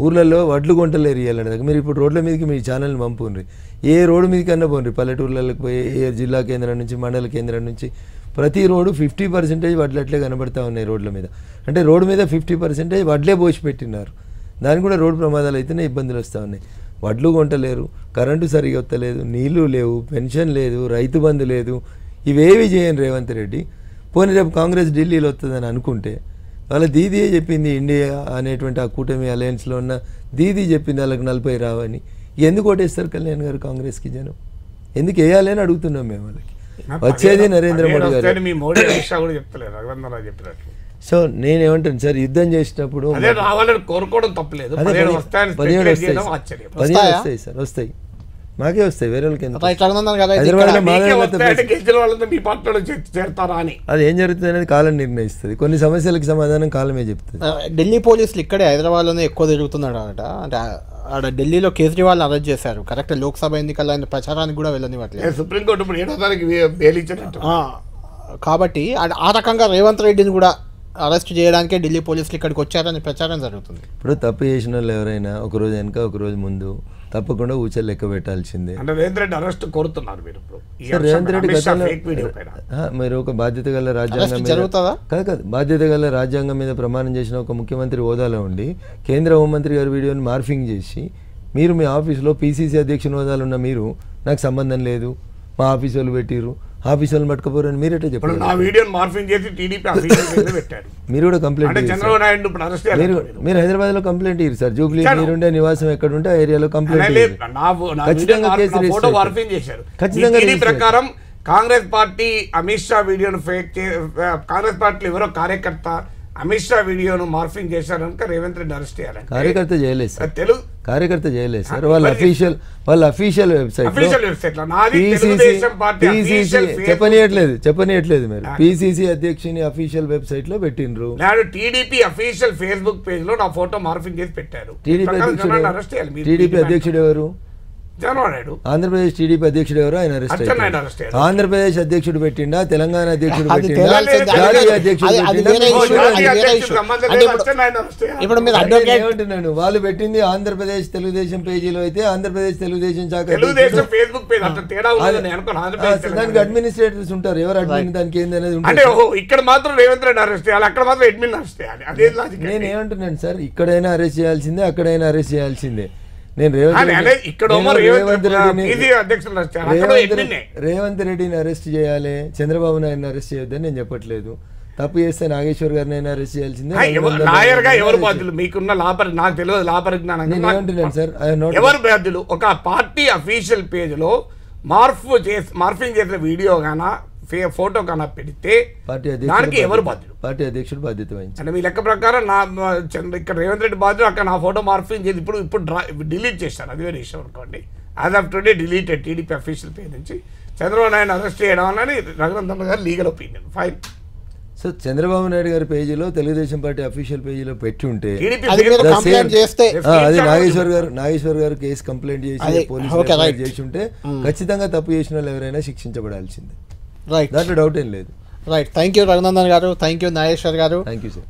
ఊర్లలో వడ్లు కొంటలేరు ఇవ్వాలన్నది. మీరు ఇప్పుడు రోడ్ల మీదకి మీ ఛానల్ని పంపుండ్రి, ఏ రోడ్డు మీదకి అన్నా పోండి, పల్లెటూర్లకు పోయి ఏ జిల్లా కేంద్రం నుంచి మండల కేంద్రం నుంచి ప్రతి రోడ్డు 50% వడ్లు అట్లే కనబడతా ఉన్నాయి రోడ్ల మీద. అంటే రోడ్డు మీద 50% వడ్లే పోసి పెట్టినారు. దానికి కూడా రోడ్డు ప్రమాదాలు అయితేనే ఇబ్బందులు వస్తూ ఉన్నాయి. వడ్లు కొంటలేరు, కరెంటు సరిగా వస్తలేదు, నీళ్లు లేవు, పెన్షన్ లేదు, రైతు బంధు లేదు, ఇవేవి చేయను రేవంత్ రెడ్డి. పోనీ రేపు కాంగ్రెస్ ఢిల్లీలో వస్తుందని అనుకుంటే వాళ్ళ దీదీయే చెప్పింది, ఇండియా అనేటువంటి ఆ కూటమి అలయన్స్లో ఉన్న దీదీ చెప్పింది వాళ్ళకి 40 రావని. ఎందుకు ఓటేస్తారు కళ్యాణ్ గారు కాంగ్రెస్కి? జనం ఎందుకు వేయాలి అని అడుగుతున్నాం మేము. వాళ్ళకి వచ్చేది నరేంద్ర మోడీ గారు. సో నేనేమంటాను సార్, యుద్ధం చేసినప్పుడు 17 వస్తాయి సార్, వస్తాయి, మాకే వస్తాయి, వేరే వాళ్ళకి ఎందుకు? అది ఏం జరుగుతుంది అనేది కాలం నిర్ణయిస్తుంది. కొన్ని సమస్యలకు సమాధానం కాలమే చెప్తుంది. ఢిల్లీ పోలీసులు ఇక్కడే హైదరాబాద్లోనే ఎక్కువ తిరుగుతున్నాడు అనట. అంటే ఆడ ఢిల్లీలో కేజ్రీవాల్ అరెస్ట్ చేశారు. కరెక్ట్ లోక్సభ ఎన్నికల ప్రచారానికి కూడా వెళ్ళనివ్వట్లేదు. సుప్రీంకోర్టు ఇప్పుడు 7వ తారీఖు బెయిల్ ఇచ్చినట్టు. కాబట్టి ఆ రకంగా రేవంత్ రెడ్డిని కూడా అరెస్ట్ చేయడానికే ఢిల్లీ పోలీసులు ఇక్కడికి వచ్చారని ప్రచారం జరుగుతుంది. ఇప్పుడు తప్పు చేసిన వాళ్ళు ఎవరైనా ఒకరోజు వెనక ఒకరోజు ముందు తప్పకుండా ఊచలు లెక్క పెట్టాల్సిందే. రేవంత్ రెడ్డి అరెస్ట్ కోరుతున్నారు మీరు. రేవంత్ రెడ్డి మీరు ఒక బాధ్యత గల రాజ్యాంగం కాదు బాధ్యత గల రాజ్యాంగం మీద ప్రమాణం చేసిన ఒక ముఖ్యమంత్రి హోదాలో ఉండి కేంద్ర హోంమంత్రి గారి వీడియోని మార్ఫింగ్ చేసి మీరు మీ ఆఫీస్లో పీసీసీ అధ్యక్షుని హోదాలో ఉన్న మీరు నాకు సంబంధం లేదు, మా ఆఫీస్ వాళ్ళు పెట్టిరు, ఆఫీస్ వాళ్ళు పట్టుకపోరని మీరేటే చెప్పారు. మీరు కూడా కంప్లైంట్ మీరు హైదరాబాద్ లో కంప్లైంట్ ఇయ్యారు సార్. జూబ్లీ మీరుండే నివాసం ఎక్కడ ఉంటే ఆ ఏరియాలో కంప్లైంట్ ఖచ్చితంగా కేసు రిజిస్టర్. ఖచ్చితంగా కాంగ్రెస్ పార్టీ అమిత్ షా వీడియోను ఫేక్ కాంగ్రెస్ పార్టీలో ఎవరో కార్యకర్త అమిత్ షా వీడియోను మార్ఫింగ్ చేశారు కనుక రేవంత్ రెడ్డి అరెస్ట్ చేయాలి. కార్యకర్త చేయలేదు సార్, కార్యకర్త చేయలేదు సార్. వాళ్ళ అఫీషియల్ వెబ్సైట్ చెప్పనియట్లేదు మీరు పిసిసి అధ్యక్షుని అఫీషియల్ వెబ్సైట్ లో పెట్టిండ్రు. టీడీపీ అఫీషియల్ ఫేస్బుక్ పేజ్ లో నా ఫోటో మార్ఫింగ్ చేసి పెట్టారు. టీడీపీ అధ్యక్షుడు ఎవరు? ఆంధ్రప్రదేశ్ టీడీపీ అధ్యక్షుడు ఎవరు? ఆయన అరెస్ట్ అయ్యారు. ఆంధ్రప్రదేశ్ అధ్యక్షుడు పెట్టిండా, తెలంగాణ అధ్యక్షుడు పెట్టిండా, జాతీయ అధ్యక్షుడు ఏమంటున్నాను? వాళ్ళు పెట్టింది ఆంధ్రప్రదేశ్ తెలుగుదేశం పేజీలో అయితే ఆంధ్రప్రదేశ్ తెలుగుదేశం శాఖ దానికి అడ్మినిస్ట్రేటర్స్ ఉంటారు. ఎవరు అడ్మిన్ దానికి ఏందనేది ఉంటుంది. ఇక్కడ మాత్రం రేవంత్ రెడ్డి అరెస్ట్ చేయాలి, అక్కడ మాత్రం అడ్మిన్ అరెస్ట్ చేయాలి. నేను ఏమంటున్నాను సార్, ఇక్కడైనా అరెస్ట్ చేయాల్సిందే, అక్కడైనా అరెస్ట్ చేయాల్సిందే. నేను రేవంత్ రెడ్డిని అరెస్ట్ చేయాలి, చంద్రబాబు నాయుడుని అరెస్ట్ చేయొద్దని నేను చెప్పట్లేదు. తప్పు చేస్తే నాగేశ్వర్ గారిని అరెస్ట్ చేయాల్సిందే. మీకున్న నాకు తెలియదు లా పరిజ్ఞానం. సార్ ఎవరు బాధ్యులు? ఒక పార్టీ అఫీషియల్ పేజ్ లో మార్ఫింగ్ చేసిన వీడియో గానా ఫోటో కన్నా పెడితే దానికి ఎవరు బాధ్యులు? పార్టీ అధ్యక్షుడు బాధ్యత వహించారు. అంటే మీ లెక్క ప్రకారం ఇక్కడ రేవంత్ రెడ్డి బాధ్యులు, అక్కడ నా ఫోటో మార్ఫింగ్ చేసి ఇప్పుడు డిలీట్ చేశారు. అది వేరే విషయం అనుకోండి. As of today deleted TDP official page నుంచి. చంద్రబాబు నాయుడు అరెస్ట్ చేయడం అని రఘునందన్ గారు legal opinion fine. So Chandrababu Naidu గారి పేజీలో తెలుగుదేశం పార్టీ అఫీషియల్ పేజీలో పెట్టి ఉంటే అది నాగేశ్వర్ గారు కేసు కంప్లైంట్ చేసి పోలీసులు చేసి ఉంటే ఖచ్చితంగా తప్పు చేసిన వాళ్ళు ఎవరైనా శిక్షించబడాల్సిందే. దాంట్లో డౌట్ ఏం లేదు. రైట్. థ్యాంక్ యూ రఘునందన్ గారు, థ్యాంక్ యూ నాగేశ్వర్ గారు. Thank you sir.